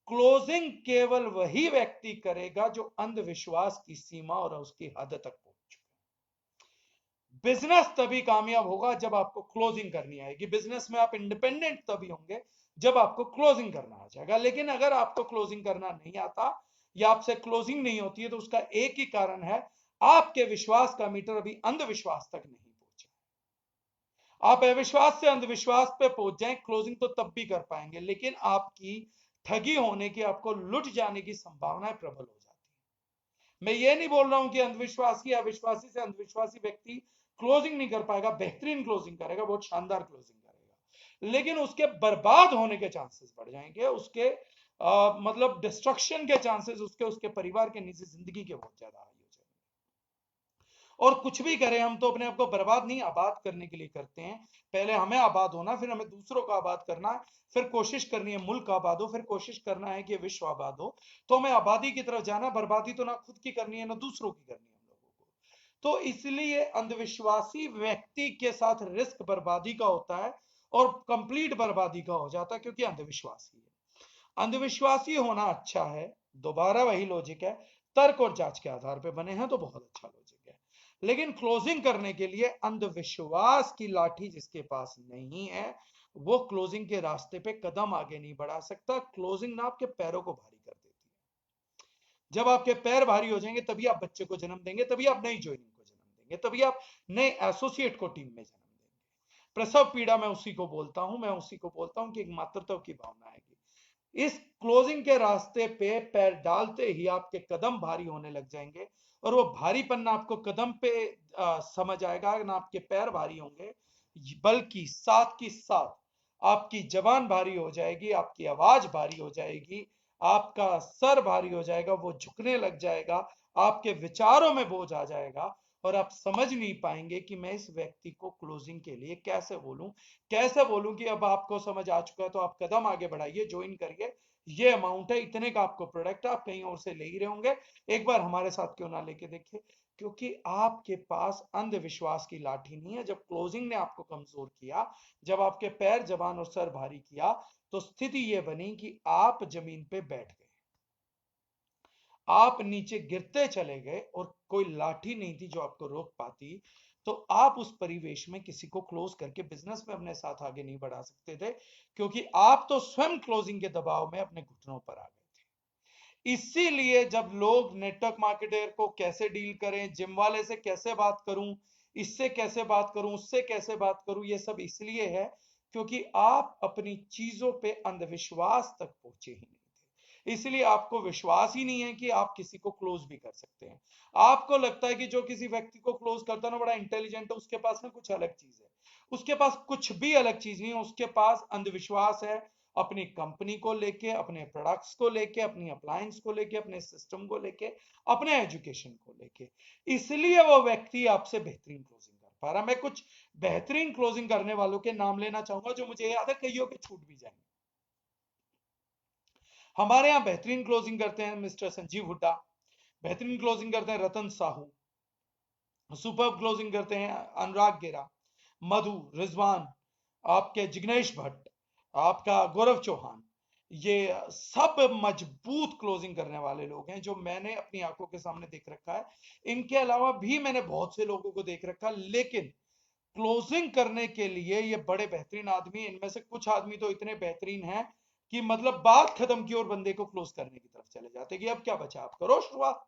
[SPEAKER 3] क्लोजिंग केवल वही व्यक्ति करेगा जो अंधविश्वास की सीमा और उसकी हद तक पहुंच चुका है। बिजनेस तभी कामयाब होगा जब आपको क्लोजिंग करनी आएगी। बिजनेस में आप इंडिपेंडेंट तभी होंगे जब आपको क्लोजिंग करना आ जाएगा। लेकिन अगर आपको क्लोजिंग करना नहीं आता या आपसे क्लोजिंग नहीं होती है, तो उसका एक ही कारण है, आपके विश्वास का मीटर अभी अंधविश्वास तक नहीं पहुंचा। आप अविश्वास से अंधविश्वास पे पहुंच जाएं, क्लोजिंग तो तब भी कर पाएंगे, लेकिन आपकी ठगी होने की, आपको लुट जाने की संभावनाएं प्रबल हो जाती है। मैं ये नहीं बोल रहा हूं कि अंधविश्वासी, अविश्वासी से अंधविश्वासी व्यक्ति क्लोजिंग नहीं कर पाएगा, बेहतरीन क्लोजिंग करेगा, बहुत शानदार क्लोजिंग करेगा, लेकिन उसके बर्बाद होने के चांसेस बढ़ जाएंगे, उसके मतलब डिस्ट्रक्शन के चांसेस, उसके उसके परिवार के निजी जिंदगी के बहुत ज्यादा हाई हो जाएंगे। और कुछ भी करें, हम तो अपने आप को बर्बाद नहीं, आबाद करने के लिए करते हैं। पहले हमें आबाद होना, फिर हमें दूसरों को आबाद करना है, फिर कोशिश करनी है मुल्क आबाद हो, फिर कोशिश करना है कि विश्व आबाद हो। तो हमें आबादी की तरफ जाना, बर्बादी तो ना खुद की करनी है ना दूसरों की करनी है हम लोगों को। तो इसलिए अंधविश्वासी व्यक्ति के साथ रिस्क बर्बादी का होता है, और कंप्लीट बर्बादी का हो जाता है, क्योंकि अंधविश्वासी है। अंधविश्वासी होना अच्छा है, दोबारा वही लॉजिक है, तर्क और जांच के आधार पर बने हैं तो बहुत अच्छा लॉजिक है। लेकिन क्लोजिंग करने के लिए अंधविश्वास की लाठी जिसके पास नहीं है, वो क्लोजिंग के रास्ते पे कदम आगे नहीं बढ़ा सकता। क्लोजिंग ना आपके पैरों को भारी कर देती है। जब आपके पैर भारी हो जाएंगे, तभी आप बच्चे को जन्म देंगे, तभी आप नई ज्वाइनिंग को जन्म देंगे, तभी आप नए एसोसिएट को टीम में जन्म देंगे। प्रसव पीड़ा मैं उसी को बोलता हूं, मैं उसी को बोलता हूं कि एक मातृत्व की भावना आएगी। इस क्लोजिंग के रास्ते पे पैर डालते ही आपके कदम भारी होने लग जाएंगे, और वो भारीपन ना आपको कदम पे समझ आएगा, ना आपके पैर भारी होंगे, बल्कि साथ की साथ आपकी जबान भारी हो जाएगी, आपकी आवाज भारी हो जाएगी, आपका सर भारी हो जाएगा, वो झुकने लग जाएगा, आपके विचारों में बोझ आ जाएगा, और आप समझ नहीं पाएंगे कि मैं इस व्यक्ति को क्लोजिंग के लिए कैसे बोलूं कि अब आपको समझ आ चुका है तो आप कदम आगे बढ़ाइए, ज्वाइन करिए, ये अमाउंट है, इतने का आपको प्रोडक्ट है, आप कहीं और से ले ही रहे होंगे, एक बार हमारे साथ क्यों ना लेके देखिए। क्योंकि आपके पास अंधविश्वास की लाठी नहीं है। जब क्लोजिंग ने आपको कमजोर किया, जब आपके पैर, जबान और सर भारी किया, तो स्थिति यह बनी कि आप जमीन पे बैठ गए, आप नीचे गिरते चले गए, और कोई लाठी नहीं थी जो आपको रोक पाती। तो आप उस परिवेश में किसी को क्लोज करके बिजनेस में अपने साथ आगे नहीं बढ़ा सकते थे, क्योंकि आप तो स्वयं क्लोजिंग के दबाव में अपने घुटनों पर आ गए थे। इसीलिए जब लोग नेटवर्क मार्केटर को कैसे डील करें, जिम वाले से कैसे बात करूं, इससे कैसे बात करूं, उससे कैसे बात करूं, ये सब इसलिए है क्योंकि आप अपनी चीजों पे अंधविश्वास तक पहुंचे ही नहीं थे। इसलिए आपको विश्वास ही नहीं है कि आप किसी को क्लोज भी कर सकते हैं। आपको लगता है कि जो किसी व्यक्ति को क्लोज करता है ना, बड़ा इंटेलिजेंट है, उसके पास ना कुछ अलग चीज है। उसके पास कुछ भी अलग चीज नहीं है, उसके पास अंधविश्वास है, अपनी कंपनी को लेके, अपने प्रोडक्ट्स को लेके, अपनी अप्लायंस को लेके, अपने सिस्टम को लेके, अपने एजुकेशन को लेके। इसलिए वो व्यक्ति आपसे बेहतरीन क्लोजिंग कर पा रहा। मैं कुछ बेहतरीन क्लोजिंग करने वालों के नाम लेना चाहूंगा, जो मुझे याद है कईयों के छूट भी जाएंगे। हमारे यहाँ बेहतरीन क्लोजिंग करते हैं मिस्टर संजीव हुड्डा, बेहतरीन क्लोजिंग करते हैं रतन साहू, सुपर क्लोजिंग करते हैं अनुराग गेरा, मधु, रिजवान, आपके जिग्नेश भट्ट, आपका गौरव चौहान। ये सब मजबूत क्लोजिंग करने वाले लोग हैं जो मैंने अपनी आंखों के सामने देख रखा है। इनके अलावा भी मैंने बहुत से लोगों को देख रखा, लेकिन क्लोजिंग करने के लिए ये बड़े बेहतरीन आदमी, इनमें से कुछ आदमी तो इतने बेहतरीन हैं कि मतलब बात खत्म की और बंदे को क्लोज करने की तरफ चले जाते कि अब क्या बचा, आप करो शुरुआत।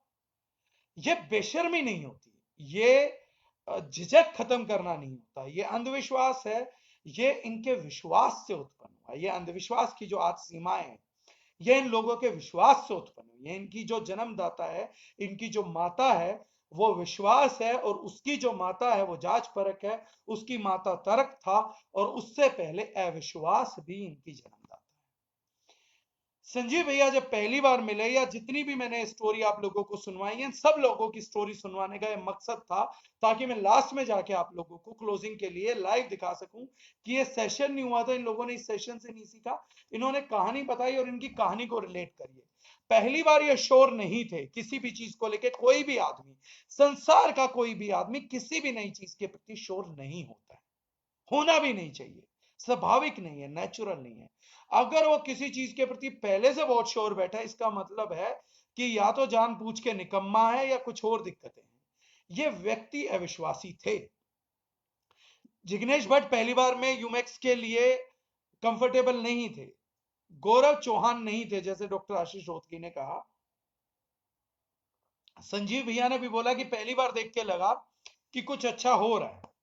[SPEAKER 3] ये बेशर्मी नहीं होती, ये झिझक खत्म करना नहीं होता, ये अंधविश्वास है, ये इनके विश्वास से उत्पन्न हुआ। ये अंधविश्वास की जो आज सीमाएं हैं, ये इन लोगों के विश्वास से उत्पन्न हुई है। इनकी जो जन्मदाता है, इनकी जो माता है, वो विश्वास है, और उसकी जो माता है वो जांच परख है। उसकी माता तर्क था, और उससे पहले अविश्वास भी इनकी जन्मदाता है। संजीव भैया जब पहली बार मिले, या जितनी भी मैंने स्टोरी आप लोगों को सुनवाई है, सब लोगों की स्टोरी सुनवाने का मकसद था ताकि मैं लास्ट में जाके आप लोगों को क्लोजिंग के लिए लाइव दिखा सकूं कि ये सेशन नहीं हुआ था, इन लोगों ने इस सेशन से नहीं सीखा, इन्होंने कहानी बताई और इनकी कहानी को रिलेट करिए। पहली बार ये श्योर नहीं थे किसी भी चीज को लेकर, कोई भी आदमी, संसार का कोई भी आदमी किसी भी नई चीज के प्रति श्योर नहीं होता है, होना भी नहीं चाहिए, स्वाभाविक नहीं है, नेचुरल नहीं है। अगर वो किसी चीज के प्रति पहले से बहुत श्योर बैठा है, इसका मतलब है कि या तो जानबूझ के निकम्मा है या कुछ और दिक्कतें हैं। ये व्यक्ति अविश्वासी थे। जिग्नेश भट्ट पहली बार में यूमेक्स के लिए कंफर्टेबल नहीं थे, गौरव चौहान नहीं थे, जैसे डॉक्टर आशीष रोहतगी ने कहा। संजीव भैया ने भी बोला कि पहली बार देख के लगा कि कुछ अच्छा हो रहा है।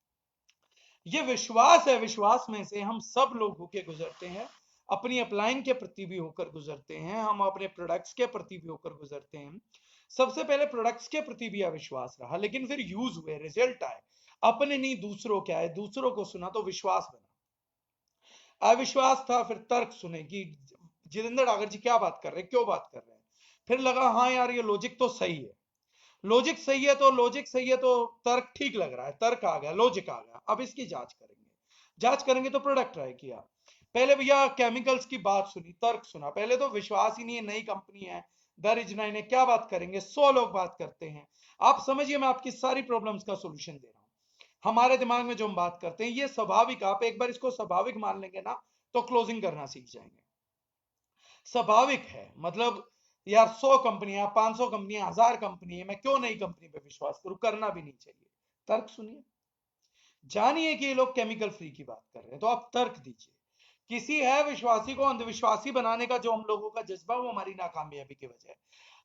[SPEAKER 3] ये विश्वास है, विश्वास में से हम सब लोग होके गुजरते हैं, अपनी अपलाइन के प्रति भी होकर गुजरते हैं, हम अपने प्रोडक्ट्स के प्रति भी होकर गुजरते हैं। सबसे पहले प्रोडक्ट्स के प्रति भी अविश्वास रहा, लेकिन फिर यूज हुए, रिजल्ट आए, अपने नहीं दूसरों के आए, दूसरों को सुना तो विश्वास बना। अविश्वास था, फिर तर्क सुने कि जितेंद्र डागर जी क्या बात कर रहे हैं, क्यों बात कर रहे हैं। फिर लगा हाँ यार ये लॉजिक तो सही है, लॉजिक सही है तो तर्क ठीक लग रहा है, तर्क आ गया, लॉजिक आ गया, अब इसकी जांच करेंगे। जांच करेंगे तो प्रोडक्ट ट्राई किया। पहले भैया केमिकल्स की बात सुनी, तर्क सुना, पहले तो विश्वास ही नहीं है, नई कंपनी है, दरिजनाइन है, क्या बात करेंगे, 100 लोग बात करते हैं। आप समझिए मैं आपकी सारी प्रॉब्लम्स का सोल्यूशन दे रहा हूं। हमारे दिमाग में जो हम बात करते हैं ये स्वाभाविक, आप एक बार इसको स्वाभाविक मान लेंगे ना तो क्लोजिंग करना सीख जाएंगे। स्वाभाविक है, मतलब यार 100 कंपनियां, 500 कंपनियां, 1000 कंपनी है, मैं क्यों नई कंपनी पे विश्वास करूं, करना भी नहीं चाहिए। तर्क सुनिए, जानिए कि ये लोग केमिकल फ्री की बात कर रहे हैं, तो आप तर्क दीजिए। किसी है विश्वासी को अंधविश्वासी बनाने का जो हम लोगों का जज्बा, वो हमारी नाकामयाबी की वजह है।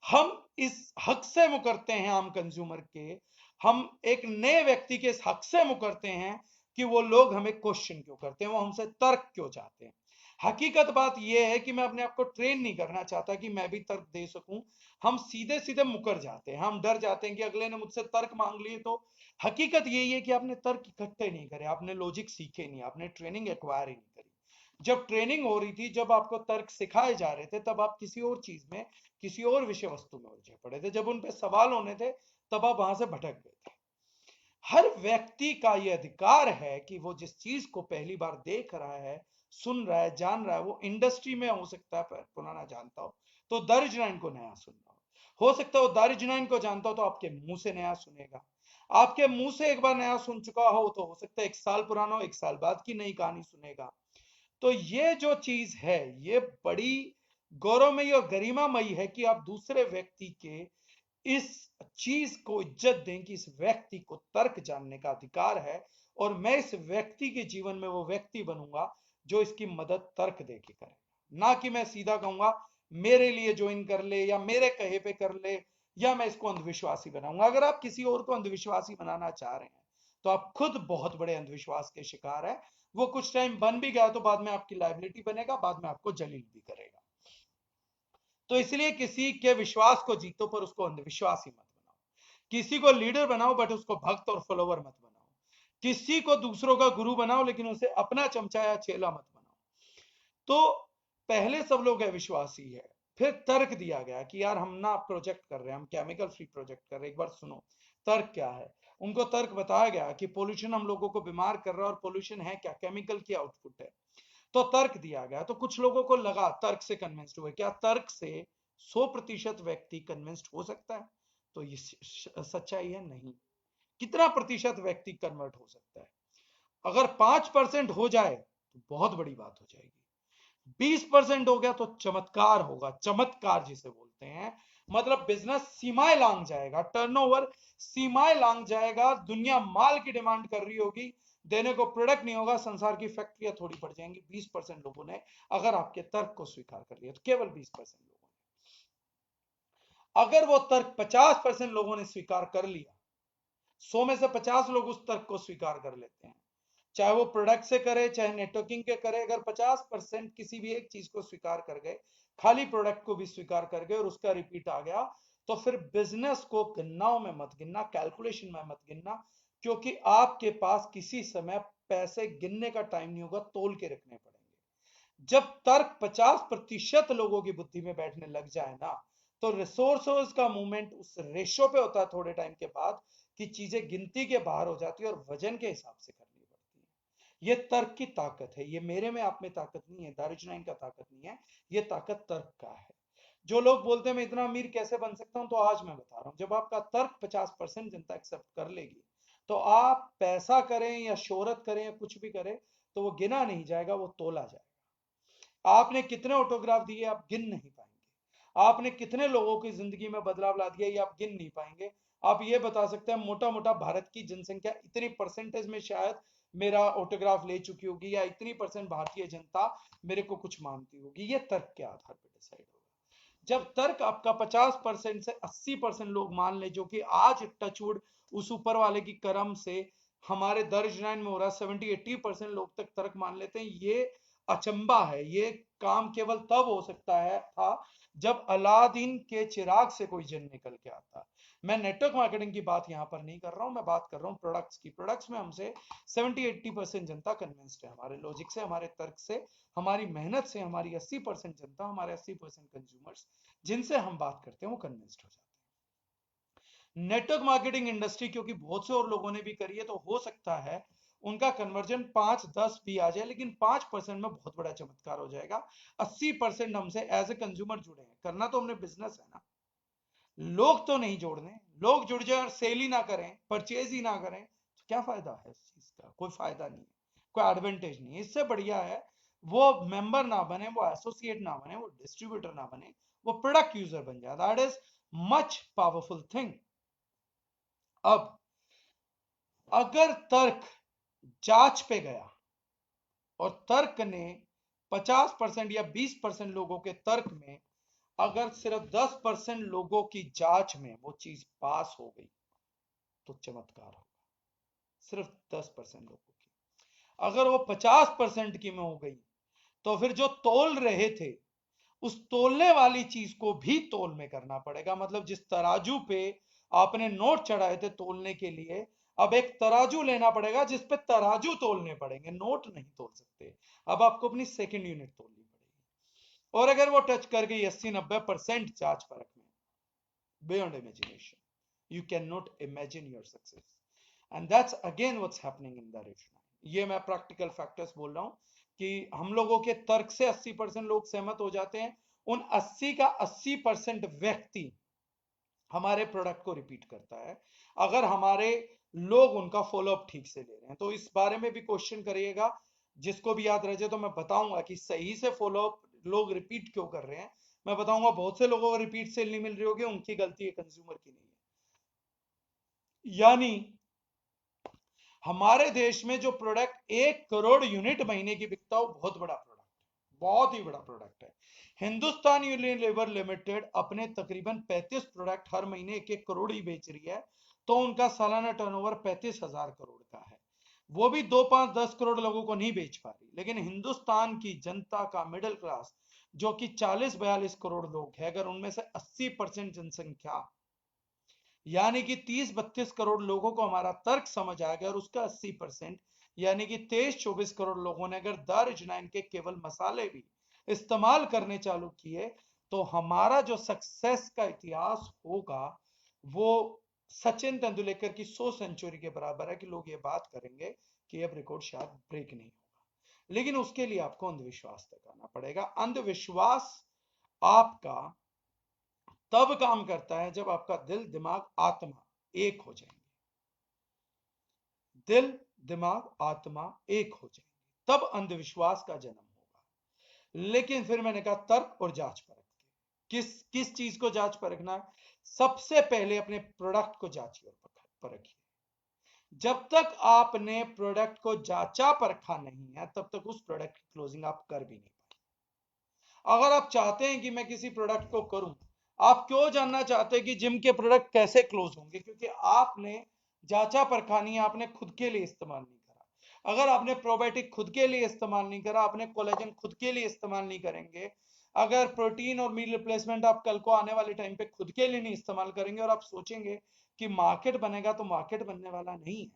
[SPEAKER 3] हम इस हक से मुकरते हैं, आम कंज्यूमर के, हम एक नए व्यक्ति के इस हक से मुकरते हैं कि वो लोग हमें क्वेश्चन क्यों करते हैं, वो हमसे तर्क क्यों चाहते हैं। हकीकत बात यह है कि मैं अपने आप को ट्रेन नहीं करना चाहता कि मैं भी तर्क दे सकूं। हम सीधे सीधे मुकर जाते हैं, हम डर जाते हैं कि अगले ने मुझसे तर्क मांग लिए तो। हकीकत यही है कि आपने तर्क इकट्ठे नहीं करे, आपने लॉजिक सीखे नहीं, आपने ट्रेनिंग एक्वायर ही नहीं करी। जब ट्रेनिंग हो रही थी, जब आपको तर्क सिखाए जा रहे थे, तब आप किसी और चीज में, किसी और विषय वस्तु में उलझे पड़े थे। जब उन पे सवाल होने थे, तब आप वहां से भटक गए थे। हर व्यक्ति का यह अधिकार है कि वो जिस चीज को पहली बार देख रहा है, सुन रहा है, जान रहा है, वो इंडस्ट्री में हो सकता है पुराना जानता हो तो दारिज नाइन को नया सुन रहा हो सकता है वो दारिज नाइन को जानता हो तो आपके मुंह से नया सुनेगा। आपके मुंह से एक बार नया सुन चुका हो सकता है 1 साल पुराना हो, 1 साल बाद की नई कहानी सुनेगा। तो ये जो चीज है, ये बड़ी गौरवमयी और गरिमामयी है कि आप दूसरे व्यक्ति के इस चीज को इज्जत दें कि इस व्यक्ति को तर्क जानने का अधिकार है, और मैं इस व्यक्ति के जीवन में वो व्यक्ति बनूंगा जो इसकी मदद तर्क दे के करे। ना कि मैं सीधा कहूंगा मेरे लिए ज्वाइन कर ले या मेरे कहे पे कर ले, या मैं इसको अंधविश्वासी बनाऊंगा। अगर आप किसी और को अंधविश्वासी बनाना चाह रहे हैं तो आप खुद बहुत बड़े अंधविश्वास के शिकार है। वो कुछ टाइम बन भी गया तो बाद में आपकी लाइबिलिटी बनेगा, बाद में आपको जलील भी करेगा। तो इसलिए किसी के विश्वास को जीतो पर उसको अंधविश्वासी मत बनाओ। किसी को लीडर बनाओ बट उसको भक्त और फॉलोवर मत बनाओ। किसी को दूसरों का गुरु बनाओ लेकिन उसे अपना चमचा या चेला मत बनाओ। तो पहले सब लोग विश्वासी है, फिर तर्क दिया गया कि यार हम ना प्रोजेक्ट कर रहे हैं, हम केमिकल फ्री प्रोजेक्ट कर रहे हैं, एक बार सुनो तर्क क्या है। उनको तर्क बताया गया कि पोल्यूशन हम लोगों को बीमार कर रहा है, और पोल्यूशन है क्या, केमिकल की आउटपुट है। तो तर्क दिया गया तो कुछ लोगों को लगा, तर्क से कन्विंस्ड हुए। क्या तर्क से 100% व्यक्ति कन्विंस्ड हो सकता है? तो ये सच्चाई है, नहीं। कितना प्रतिशत व्यक्ति कन्वर्ट हो सकता है? अगर 5% हो जाए तो बहुत बड़ी बात हो जाएगी। 20% हो गया तो चमत्कार होगा, चमत्कार जिसे बोलते हैं। मतलब बिजनेस सीमाएं लांग जाएगा, टर्नओवर सीमाएं लांग जाएगा, दुनिया माल की डिमांड कर रही होगी, देने को प्रोडक्ट नहीं होगा, संसार की फैक्ट्रियां थोड़ी पड़ जाएंगी। 20% लोगों ने अगर आपके तर्क को स्वीकार कर लिया, तो केवल 20% लोगों ने। अगर वो तर्क 50% लोगों ने स्वीकार कर लिया, 100 में से 50 लोग उस तर्क को स्वीकार कर लेते हैं, चाहे वो प्रोडक्ट से करे चाहे नेटवर्किंग के करे, अगर 50% किसी भी एक चीज को स्वीकार कर गए, खाली प्रोडक्ट को भी स्वीकार कर गए और उसका रिपीट आ गया, तो फिर बिजनेस को गन्नाओं में मत गिनना, कैलकुलेशन में मत गिनना, क्योंकि आपके पास किसी समय पैसे गिनने का टाइम नहीं होगा, तोल के रखने पड़ेंगे। जब तर्क 50% लोगों की बुद्धि में बैठने लग जाए ना, तो रिसोर्सेज का मूवमेंट उस रेशो पे होता है थोड़े टाइम के बाद, कि चीजें गिनती के बाहर हो जाती है और वजन के हिसाब से करनी पड़ती है। ये तर्क की ताकत है, ये मेरे में आप में ताकत नहीं है, दारुजनाइन का ताकत नहीं है, ये ताकत तर्क का है। जो लोग बोलते हैं मैं इतना अमीर कैसे बन सकता हूं, तो आज मैं बता रहा हूं, जब आपका तर्क 50% जनता एक्सेप्ट कर लेगी, तो आप पैसा करें या शोहरत करें या कुछ भी करें, तो वो गिना नहीं जाएगा, वो तोला जाएगा। आपने कितने ऑटोग्राफ दिए आप गिन नहीं पाएंगे, आपने कितने लोगों की जिंदगी में बदलाव ला दिया ये आप गिन नहीं पाएंगे। आप ये बता सकते हैं मोटा मोटा भारत की जनसंख्या इतनी परसेंटेज में शायद मेरा ऑटोग्राफ ले चुकी होगी, या इतनी परसेंट भारतीय जनता मेरे को कुछ मानती होगी। ये तर्क के आधार पर डिसाइड होगा। जब तर्क आपका 50% से 80% लोग मान ले, जो कि आज टचवुड उस ऊपर वाले की करम से हमारे दर्ज लाइन में हो रहा, 70-80% लोग तक तर्क मान लेते हैं, ये अचंबा है। ये काम केवल तब हो सकता है था जब अलादीन के चिराग से कोई जन निकल के आता। मैं नेटवर्क मार्केटिंग की बात यहां पर नहीं कर रहा हूं, मैं बात कर रहा हूं प्रोडक्ट्स की। प्रोडक्ट्स में हमसे 70-80% जनता कन्विंस्ड है, हमारे लॉजिक से, हमारे तर्क से, हमारी मेहनत से। हमारी 80% जनता, हमारे 80% कंज्यूमर्स जिनसे हम बात करते हैं, वो कन्विंस्ड हो जाते हैं। नेटवर्क मार्केटिंग इंडस्ट्री क्योंकि बहुत से और लोगों ने भी करी है, तो हो सकता है उनका कन्वर्जन 5-10 भी आ जाए, लेकिन 5% में बहुत बड़ा चमत्कार हो जाएगा। 80% हमसे एज ए कंज्यूमर जुड़े हैं, करना तो हमने बिजनेस है ना, लोग तो नहीं जोड़ने। लोग जुड़ जाए और सेल ही ना करें, परचेज ही ना करें, तो क्या फायदा है इस चीज का? कोई फायदा नहीं है, कोई एडवांटेज नहीं है। इससे बढ़िया है वो मेंबर ना बने, वो एसोसिएट ना बने, वो डिस्ट्रीब्यूटर ना बने, वो प्रोडक्ट यूजर बन जाए। That is much powerful thing. अब अगर तर्क जांच पे गया और तर्क ने 50% या 20% लोगों के तर्क में अगर सिर्फ 10% लोगों की जांच में वो चीज पास हो गई, तो चमत्कार होगा। सिर्फ 10% लोगों की। अगर वो 50% की में हो गई, तो फिर जो तोल रहे थे उस तोलने वाली चीज को भी तोल में करना पड़ेगा। मतलब जिस तराजू पे आपने नोट चढ़ाए थे तोलने के लिए, अब एक तराजू लेना पड़ेगा जिस पे तराजू तोलने पड़ेंगे, नोट नहीं तोल सकते। अब आपको अपनी सेकंड यूनिट तोलनी पड़ेगी, और अगर वो टच कर गई 80-90% जांच परख में, beyond imagination, you cannot imagine your success, and that's again what's happening in the region। ये मैं प्रैक्टिकल फैक्टर्स बोल रहा हूं कि हम लोगों के तर्क से 80% लोग सहमत हो जाते हैं, उन 80 का 80% व्यक्ति हमारे प्रोडक्ट को रिपीट करता है, अगर हमारे लोग उनका फॉलोअप ठीक से ले रहे हैं। तो इस बारे में भी क्वेश्चन करिएगा, जिसको भी याद रह जाए तो मैं बताऊंगा कि सही से फॉलोअप लोग रिपीट क्यों कर रहे हैं। मैं बताऊंगा बहुत से लोगों को रिपीट सेल नहीं मिल रही होगी, उनकी गलती है, कंज्यूमर की नहीं है। यानी हमारे देश में जो प्रोडक्ट 1 करोड़ यूनिट महीने की बिकता है वो बहुत बड़ा प्रोडक्ट है, बहुत ही बड़ा प्रोडक्ट है। हिंदुस्तान यूनिलीवर लिमिटेड अपने तकरीबन 35 प्रोडक्ट हर महीने 1-1 करोड़ ही बेच रही है, तो उनका सालाना टर्नओवर 35,000 करोड़ का है। वो भी 2, 5, 10 करोड़ लोगों को नहीं बेच पा रही, लेकिन हिंदुस्तान की जनता का मिडिल क्लास जो कि 40-42 करोड़ लोग है, अगर उनमें से 80% जनसंख्या यानी कि 30-32 करोड़ लोगों को हमारा तर्क समझ आ गया, और उसका 80% यानी कि 23-24 करोड़ लोगों ने अगर दारुजनाइन के केवल मसाले भी इस्तेमाल करने चालू किए, तो हमारा जो सक्सेस का इतिहास होगा वो सचिन तेंदुलकर की 100 सेंचुरी के बराबर है, कि लोग ये बात करेंगे कि अब रिकॉर्ड शायद ब्रेक नहीं होगा। लेकिन उसके लिए आपको अंधविश्वास तक आना पड़ेगा। अंधविश्वास आपका तब काम करता है जब आपका दिल, दिमाग, आत्मा एक हो जाएंगे। दिल, दिमाग, आत्मा एक हो जाएंगे, तब अंधविश्वास का जन्म होगा। लेकिन फिर मैंने कहा तर्क और जांच परख के, किस किस चीज को जांच परखना है? सबसे पहले अपने प्रोडक्ट को जांचिए और परखिए। जब तक आपने प्रोडक्ट को जांचा परखा नहीं है, तब तक उस प्रोडक्ट की क्लोजिंग आप कर भी नहीं पाएंगे। अगर आप चाहते हैं कि मैं किसी प्रोडक्ट को करूं, आप क्यों जानना चाहते हैं कि जिम के प्रोडक्ट कैसे क्लोज होंगे? क्योंकि आपने जांचा परखा नहीं है, आपने खुद के लिए इस्तेमाल नहीं करा। अगर आपने प्रोबायोटिक खुद के लिए इस्तेमाल नहीं करा, आपने कोलेजन खुद के लिए इस्तेमाल नहीं करेंगे, अगर प्रोटीन और मील रिप्लेसमेंट आप कल को आने वाले टाइम पे खुद के लिए नहीं इस्तेमाल करेंगे, और आप सोचेंगे कि मार्केट बनेगा, तो मार्केट बनने वाला नहीं है।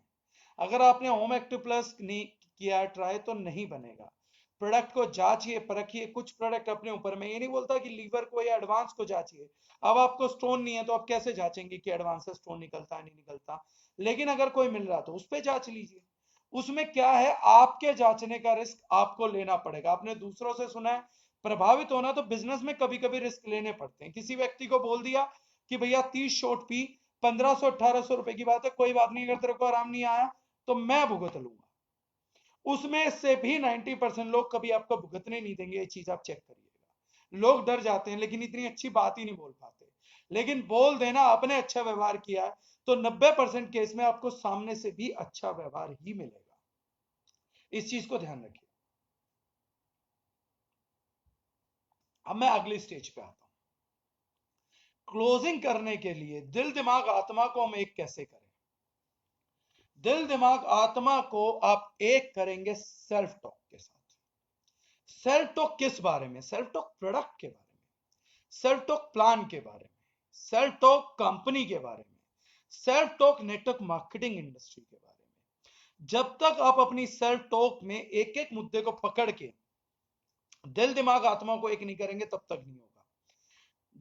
[SPEAKER 3] अगर आपने होम एक्टिव प्लस नहीं किया ट्राई, तो नहीं बनेगा। प्रोडक्ट को जांचिए, परखिए। कुछ प्रोडक्ट अपने ऊपर, मैं ये नहीं बोलता कि लीवर को या एडवांस को जांचिए। अब आपको स्टोन नहीं है तो आप कैसे जांचेंगे कि एडवांस से स्टोन निकलता है नहीं निकलता? लेकिन अगर कोई मिल रहा तो उस पर जांच लीजिए। उसमें क्या है, आपके जांचने का रिस्क आपको लेना पड़ेगा। आपने दूसरों से सुना है, प्रभावित होना तो बिजनेस में कभी कभी रिस्क लेने पड़ते हैं। किसी व्यक्ति को बोल दिया कि भैया 30 शॉट पी, 1500-1800 रुपए की बात है, कोई बात नहीं, अगर तेरे को आराम नहीं आया तो मैं भुगत लूंगा। उसमें से भी 90% लोग कभी आपको भुगतने नहीं देंगे, ये चीज आप चेक करिएगा। लोग डर जाते हैं, लेकिन इतनी अच्छी बात ही नहीं बोल पाते। लेकिन बोल देना आपने अच्छा व्यवहार किया है, तो 90% केस में आपको सामने से भी अच्छा व्यवहार ही मिलेगा। इस चीज को ध्यान रखिए। अब मैं अगली स्टेज पे आता हूं। क्लोजिंग करने के लिए दिल, दिमाग, आत्मा को हम एक कैसे करें? दिल, दिमाग, आत्मा को आप एक करेंगे सेल्फ टॉक के साथ। सेल्फ टॉक किस बारे में? सेल्फ टॉक प्रोडक्ट के बारे में, सेल्फ टॉक प्लान के बारे में, सेल्फ टॉक कंपनी के बारे में, self talk network marketing industry के बारे में। जब तक आप अपनी सेल्फ टॉक में एक एक मुद्दे को पकड़ के दिल, दिमाग, आत्मा को एक नहीं करेंगे, तब तक नहीं होगा।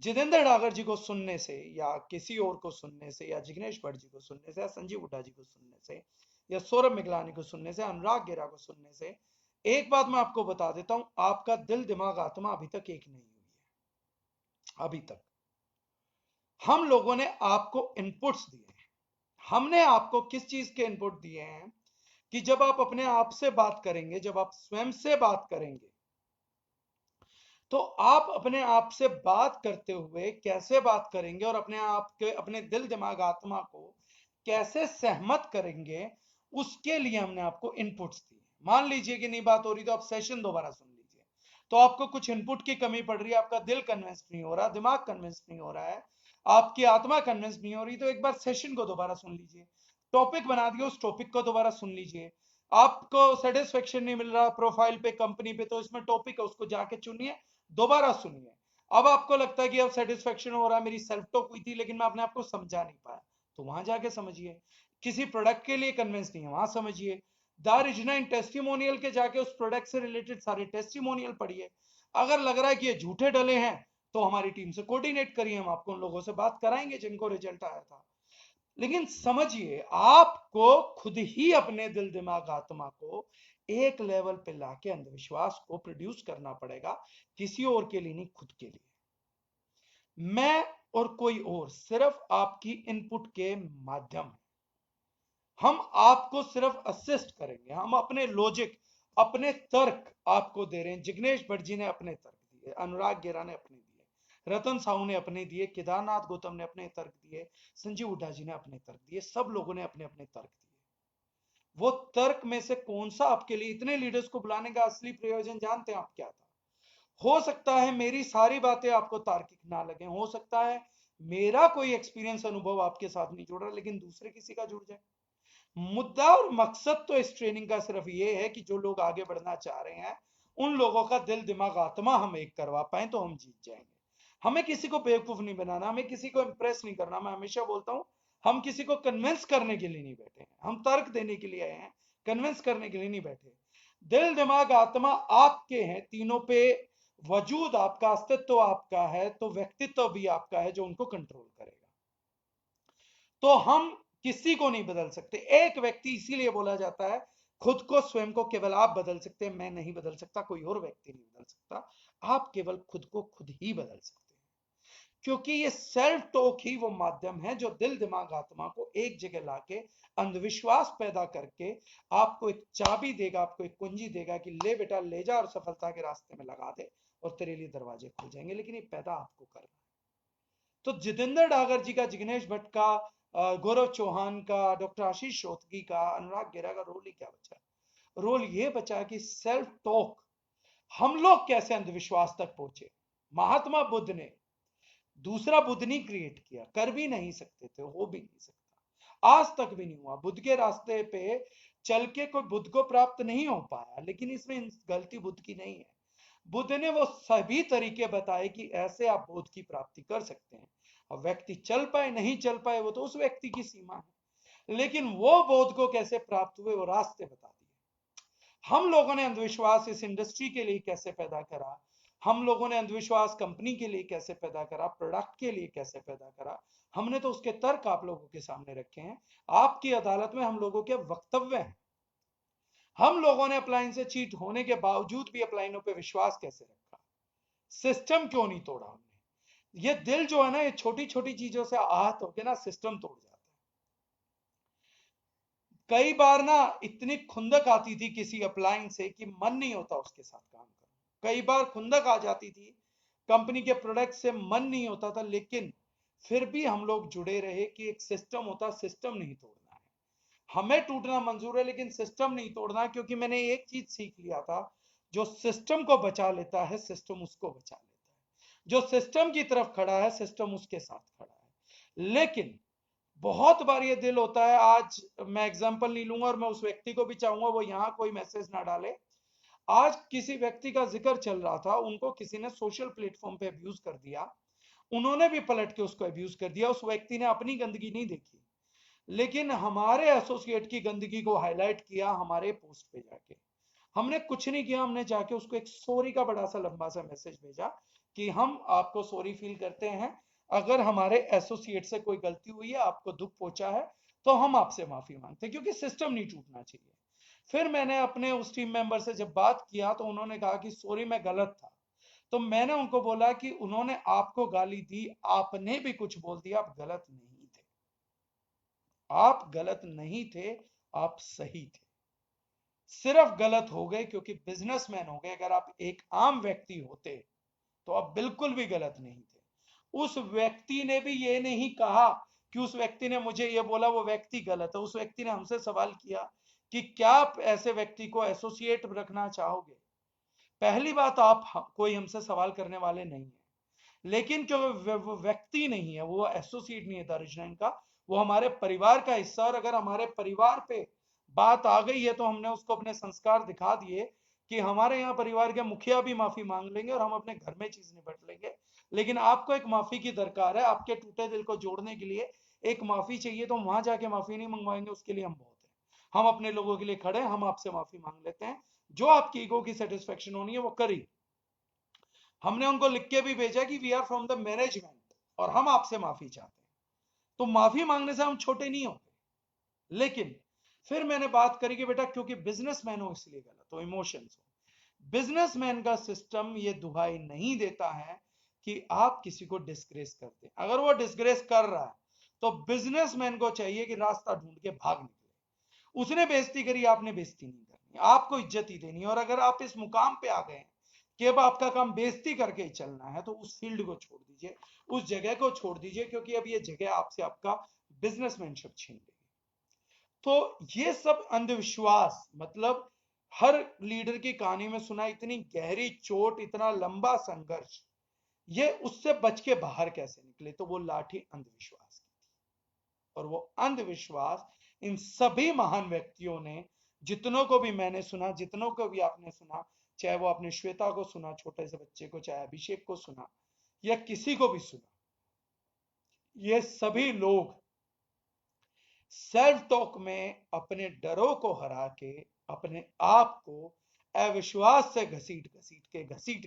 [SPEAKER 3] जितेंद्र डागर जी को सुनने से, या किसी और को सुनने से, या जिग्नेश भट्ट जी को सुनने से, या संजीव हुड्डा जी को सुनने से, या सौरभ मिगलानी को सुनने से, अनुराग गेरा को सुनने से, एक बात मैं आपको बता देता हूं, आपका दिल, दिमाग, आत्मा अभी तक एक नहीं हुई है। अभी तक हम लोगों ने आपको इनपुट्स दिए हैं। हमने आपको किस चीज के इनपुट दिए हैं? कि जब आप अपने आप से बात करेंगे, जब आप स्वयं से बात करेंगे, तो आप अपने आप से बात करते हुए कैसे बात करेंगे, और अपने आप के, अपने दिल, दिमाग, आत्मा को कैसे सहमत करेंगे, उसके लिए हमने आपको इनपुट्स दिए। मान लीजिए कि नहीं बात हो रही, तो आप सेशन दोबारा सुन लीजिए। तो आपको कुछ इनपुट की कमी पड़ रही है, आपका दिल कन्विंस नहीं हो रहा, दिमाग कन्विंस नहीं हो रहा है, आपकी आत्मा कन्विंस नहीं हो रही, तो एक बार सेशन को दोबारा सुन लीजिए। टॉपिक बना दिया, उस टॉपिक को दोबारा सुन लीजिए। आपको सेटिस्फेक्शन नहीं मिल रहा प्रोफाइल पे, कंपनी पे, तो इसमें टॉपिक है, उसको जाके चुनिए, दोबारा सुनिए। अब आपको लगता है कि अब सेटिस्फेक्शन हो रहा है, मेरी सेल्फ टॉक हुई थी लेकिन मैं अपने आप को समझा नहीं पाया, तो वहां जाके समझिए। किसी प्रोडक्ट के लिए कन्विंस नहीं है, वहां समझिए। द रिजनाइन टेस्टिमोनियल के जाके उस प्रोडक्ट से रिलेटेड सारे टेस्टिमोनियल पढ़िए। अगर लग रहा है कि ये झूठे डले हैं तो हमारी टीम से कोऑर्डिनेट करिए, हम आपको उन लोगों से बात कराएंगे जिनको रिजल्ट आया था। लेकिन समझिए, आपको खुद ही अपने दिल दिमाग आत्मा को एक लेवल पे लाके अंधविश्वास को प्रोड्यूस करना पड़ेगा, किसी और के लिए नहीं, खुद के लिए। मैं और कोई और सिर्फ आपकी इनपुट के माध्यम है। हम आपको सिर्फ असिस्ट करेंगे, हम अपने लॉजिक, अपने तर्क आपको दे रहे हैं। जिग्नेश भट्ट जी ने अपने तर्क दिए, अनुराग गेरा ने अपने दिए, रतन साहू ने अपने दिए, केदारनाथ गौतम ने अपने तर्क दिए, संजीव हुड्डा जी ने अपने तर्क दिए, सब लोगों ने अपने अपने तर्क दिए। वो तर्क में से कौन सा आपके लिए, इतने लीडर्स को बुलाने का असली प्रयोजन जानते हैं आप क्या था? हो सकता है मेरी सारी बातें आपको तार्किक ना लगे, हो सकता है मेरा कोई एक्सपीरियंस अनुभव आपके साथ नहीं जुड़ रहा, लेकिन दूसरे किसी का जुड़ जाए। मुद्दा और मकसद तो इस ट्रेनिंग का सिर्फ ये है कि जो लोग आगे बढ़ना चाह रहे हैं उन लोगों का दिल दिमाग आत्मा हम एक करवा पाए तो हम जीत जाएंगे। हमें किसी को बेवकूफ नहीं बनाना, हमें किसी को इंप्रेस नहीं करना। मैं हमेशा बोलता हूं, हम किसी को कन्विंस करने के लिए नहीं बैठे हैं, हम तर्क देने के लिए आए हैं, कन्विंस करने के लिए नहीं बैठे। दिल दिमाग आत्मा आपके हैं, तीनों पे वजूद आपका, अस्तित्व आपका है, तो व्यक्तित्व भी आपका है जो उनको कंट्रोल करेगा। तो हम किसी को नहीं बदल सकते। एक व्यक्ति, इसीलिए बोला जाता है खुद को, स्वयं को केवल आप बदल सकते हैं, मैं नहीं बदल सकता, कोई और व्यक्ति नहीं बदल सकता। आप केवल खुद को खुद ही बदल सकते हैं, क्योंकि ये सेल्फ टॉक ही वो माध्यम है जो दिल दिमाग आत्मा को एक जगह लाके अंधविश्वास पैदा करके आपको एक चाबी देगा, आपको एक कुंजी देगा कि ले बेटा ले जा और सफलता के रास्ते में लगा दे और तेरे लिए दरवाजे खुल जाएंगे। लेकिन ये पैदा आपको करना है। तो जितेंद्र डागर जी का, जिग्नेश भट्ट का, गौरव चौहान का, डॉक्टर आशीष रोहतगी का, अनुराग गेरा का रोल ही क्या बचा? रोल ये बचा कि सेल्फ टॉक, हम लोग कैसे अंधविश्वास तक पहुंचे। महात्मा बुद्ध ने दूसरा बुद्ध नहीं क्रिएट किया, कर भी नहीं सकते थे, हो भी नहीं सकता, आज तक भी नहीं हुआ। बुद्ध के रास्ते पे चल के कोई बुद्ध को प्राप्त नहीं हो पाया, लेकिन इसमें गलती बुद्ध की नहीं है। बुद्ध ने वो सभी तरीके बताए कि ऐसे आप बोध की प्राप्ति कर सकते हैं। अब व्यक्ति चल पाए नहीं चल पाए वो तो उस व्यक्ति की सीमा है, लेकिन वो बोध को कैसे प्राप्त हुए वो रास्ते बता दिए। हम लोगों ने अंधविश्वास इस इंडस्ट्री के लिए कैसे पैदा करा, हम लोगों ने अंधविश्वास कंपनी के लिए कैसे पैदा करा, प्रोडक्ट के लिए कैसे पैदा करा, हमने तो उसके तर्क आप लोगों के सामने रखे हैं। आपकी अदालत में हम लोगों के वक्तव्य हैं। हम लोगों ने अपलाइन से चीट होने के बावजूद भी अपलाइनों पे विश्वास कैसे रखा, सिस्टम क्यों नहीं तोड़ा हमने। ये दिल जो है ना, ये छोटी छोटी चीजों से आहत होकर ना सिस्टम तोड़ जाता है। कई बार ना इतनी खुंदक आती थी किसी अपलाइन से कि मन नहीं होता उसके साथ काम करना। कई बार खुंदक आ जाती थी कंपनी के प्रोडक्ट से, मन नहीं होता था, लेकिन फिर भी हम लोग जुड़े रहे कि एक सिस्टम होता, सिस्टम नहीं तोड़ना है। हमें टूटना मंजूर है लेकिन सिस्टम नहीं तोड़ना, क्योंकि मैंने एक चीज सीख लिया था, जो सिस्टम को बचा लेता है सिस्टम उसको बचा लेता है, जो सिस्टम की तरफ खड़ा है सिस्टम उसके साथ खड़ा है। लेकिन बहुत बार ये दिल होता है, आज मैं एग्जांपल नहीं लूंगा और मैं उस व्यक्ति को भी चाहूंगा वो यहां कोई मैसेज ना डाले। आज किसी व्यक्ति का जिक्र चल रहा था, उनको किसी ने सोशल प्लेटफॉर्म पे अब्यूज कर दिया, उन्होंने भी पलट के उसको अब्यूज कर दिया। उस व्यक्ति ने अपनी गंदगी नहीं देखी, लेकिन हमारे एसोसिएट की गंदगी को हाईलाइट किया हमारे पोस्ट पे जाके। हमने कुछ नहीं किया, हमने जाके उसको एक सॉरी का बड़ा सा लंबा सा मैसेज भेजा कि हम आपको सॉरी फील करते हैं, अगर हमारे एसोसिएट से कोई गलती हुई है, आपको दुख पहुंचा है, तो हम आपसे माफी मांगते हैं, क्योंकि सिस्टम नहीं टूटना चाहिए। फिर मैंने अपने उस टीम मेंबर से जब बात किया तो उन्होंने कहा कि सॉरी मैं गलत था। तो मैंने उनको बोला कि उन्होंने आपको गाली दी, आपने भी कुछ बोल दिया, आप गलत नहीं थे, आप गलत नहीं थे, आप सही थे। सिर्फ गलत हो गए क्योंकि बिजनेसमैन हो गए। अगर आप एक आम व्यक्ति होते तो आप बिल्कुल भी गलत नहीं थे। उस व्यक्ति ने भी ये नहीं कहा कि उस व्यक्ति ने मुझे ये बोला वो व्यक्ति गलत है। उस व्यक्ति ने हमसे सवाल किया कि क्या आप ऐसे व्यक्ति को एसोसिएट रखना चाहोगे। पहली बात, आप कोई हमसे सवाल करने वाले नहीं है, लेकिन क्योंकि वो व्यक्ति नहीं है, वो एसोसिएट नहीं है द ओरिजिनल का, वो हमारे परिवार का हिस्सा। और अगर हमारे परिवार पे बात आ गई है तो हमने उसको अपने संस्कार दिखा दिए कि हमारे यहाँ परिवार के मुखिया भी माफी मांग लेंगे और हम अपने घर में चीज निपट लेंगे, लेकिन आपको एक माफी की दरकार है। आपके टूटे दिल को जोड़ने के लिए एक माफी चाहिए, तो वहां जाके माफी नहीं मंगवाएंगे, उसके लिए हम बहुत हैं। हम अपने लोगों के लिए खड़े हैं, हम आपसे माफी मांग लेते हैं। जो आपकी ईगो की सेटिस्फेक्शन होनी है वो करी। हमने उनको लिख के भी भेजा कि we are from the management और हम आपसे माफी चाहते हैं। तो माफी मांगने से हम छोटे नहीं होते। लेकिन फिर मैंने बात करी कि बेटा क्योंकि बिजनेसमैन हो इसलिए गलत हो, इमोशंस हो। बिजनेसमैन का सिस्टम ये दुहाई नहीं देता है कि आप किसी को डिस्ग्रेस कर दें। अगर वो डिस्ग्रेस कर रहा है तो बिजनेसमैन को चाहिए कि रास्ता ढूंढ के भाग निकले। उसने बेइज्जती करी, आपने बेइज्जती नहीं करनी, आपको इज्जत ही देनी है। और अगर आप इस मुकाम पे आ गए हैं कि अब आपका काम बेइज्जती करके ही चलना है, तो उस फील्ड को छोड़ दीजिए, उस जगह को छोड़ दीजिए, क्योंकि अब ये जगह आपसे आपका बिजनेसमैनशिप छीन लेगी। तो ये सब अंधविश्वास, मतलब हर लीडर की कहानी में सुना इतनी गहरी चोट, इतना लंबा संघर्ष, ये उससे बच के बाहर कैसे निकले, तो वो लाठी अंधविश्वास की थी। और वो अंधविश्वास इन सभी महान व्यक्तियों ने, जितनों को भी मैंने सुना, जितनों को भी आपने सुना, चाहे वो आपने श्वेता को सुना, छोटे से बच्चे को, चाहे अभिषेक को सुना, या किसी को भी सुना, ये सभी लोग सेल्फ टॉक में अपने डरों को हरा के, अपने आप को अविश्वास से घसीट घसीट